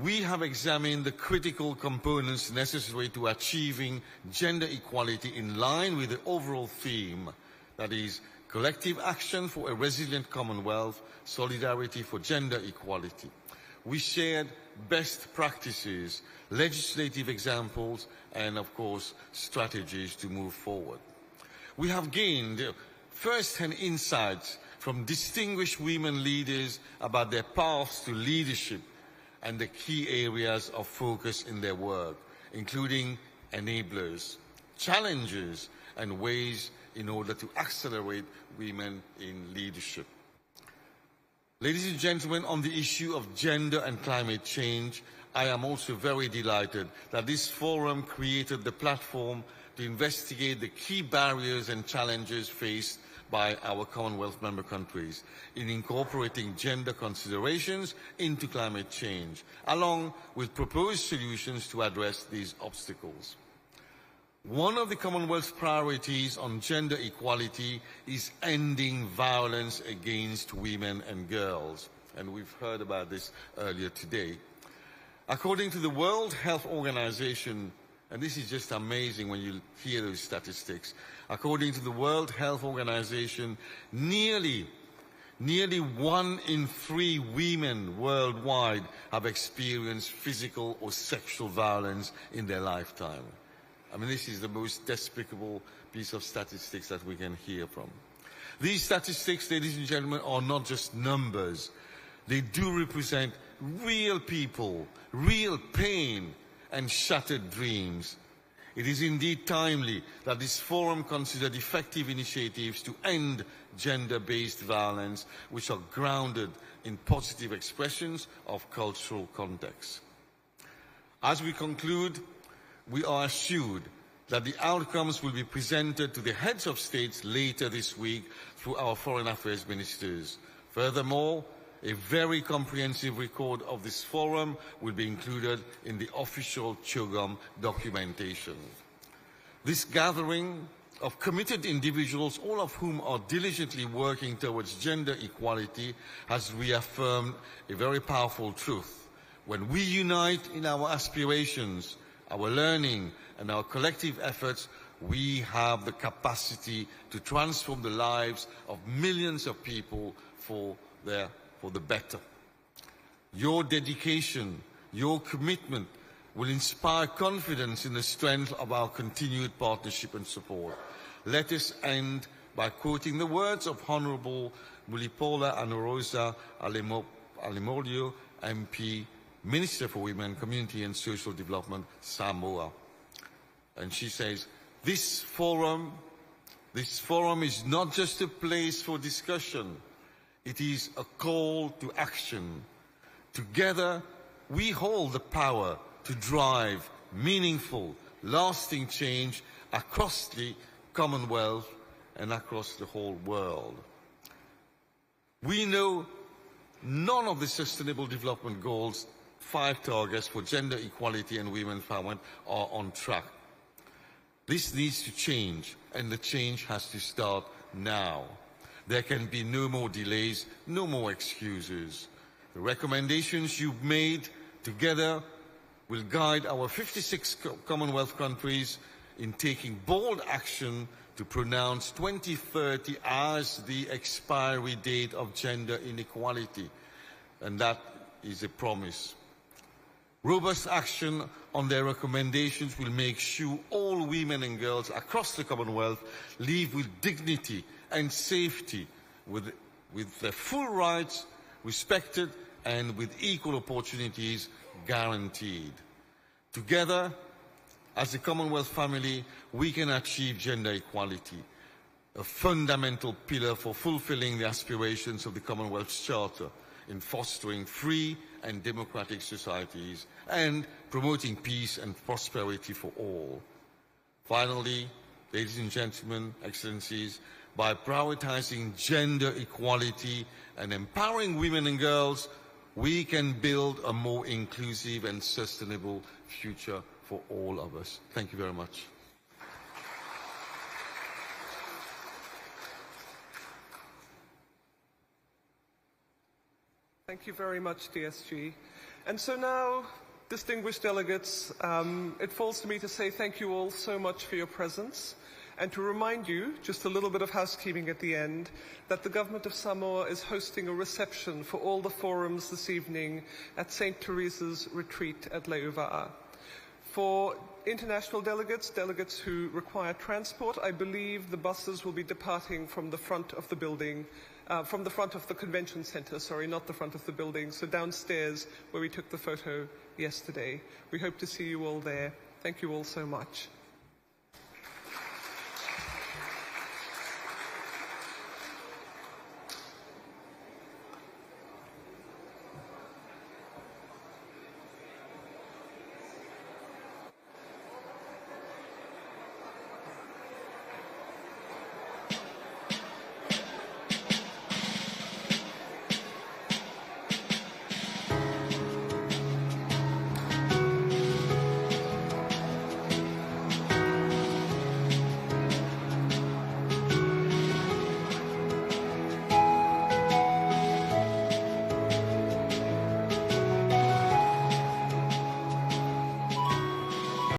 we have examined the critical components necessary to achieving gender equality in line with the overall theme, that is, collective action for a resilient Commonwealth, solidarity for gender equality. We shared best practices, legislative examples, and of course, strategies to move forward. We have gained first-hand insights from distinguished women leaders about their paths to leadership and the key areas of focus in their work, including enablers, challenges, and ways in order to accelerate women in leadership. Ladies and gentlemen, on the issue of gender and climate change, I am also very delighted that this forum created the platform to investigate the key barriers and challenges faced by our Commonwealth member countries in incorporating gender considerations into climate change, along with proposed solutions to address these obstacles. One of the Commonwealth's priorities on gender equality is ending violence against women and girls, and we've heard about this earlier today. According to the World Health Organization, and this is just amazing when you hear those statistics, according to the World Health Organization, nearly 1 in 3 women worldwide have experienced physical or sexual violence in their lifetime. I mean, this is the most despicable piece of statistics that we can hear from. These statistics, ladies and gentlemen, are not just numbers. They do represent real people, real pain, and shattered dreams. It is indeed timely that this forum considered effective initiatives to end gender-based violence, which are grounded in positive expressions of cultural context. As we conclude, we are assured that the outcomes will be presented to the heads of states later this week through our foreign affairs ministers. Furthermore, a very comprehensive record of this forum will be included in the official CHOGM documentation. This gathering of committed individuals, all of whom are diligently working towards gender equality, has reaffirmed a very powerful truth. When we unite in our aspirations, our learning, and our collective efforts, we have the capacity to transform the lives of millions of people for the better. Your dedication, your commitment will inspire confidence in the strength of our continued partnership and support. Let us end by quoting the words of Honorable Mulipola Anorosa Alemolio, MP, Minister for Women, Community and Social Development, Samoa. And she says, this forum is not just a place for discussion. It is a call to action. Together, we hold the power to drive meaningful, lasting change across the Commonwealth and across the whole world. We know none of the Sustainable Development Goals 5 targets for gender equality and women empowerment are on track. This needs to change, and the change has to start now. There can be no more delays, no more excuses. The recommendations you've made together will guide our 56 Commonwealth countries in taking bold action to pronounce 2030 as the expiry date of gender inequality. And that is a promise. Robust action on their recommendations will make sure all women and girls across the Commonwealth live with dignity and safety, with their full rights respected and with equal opportunities guaranteed. Together, as a Commonwealth family, we can achieve gender equality, a fundamental pillar for fulfilling the aspirations of the Commonwealth Charter in fostering free and democratic societies and promoting peace and prosperity for all. Finally, ladies and gentlemen, excellencies, by prioritizing gender equality and empowering women and girls, we can build a more inclusive and sustainable future for all of us. Thank you very much. Thank you very much, DSG. And so now, distinguished delegates, it falls to me to say thank you all so much for your presence and to remind you, just a little bit of housekeeping at the end, that the Government of Samoa is hosting a reception for all the forums this evening at St. Teresa's Retreat at Leuva'a. For international delegates, delegates who require transport, I believe the buses will be departing from the front of the building, from the front of the convention center, sorry, not the front of the building, so downstairs where we took the photo yesterday. We hope to see you all there. Thank you all so much.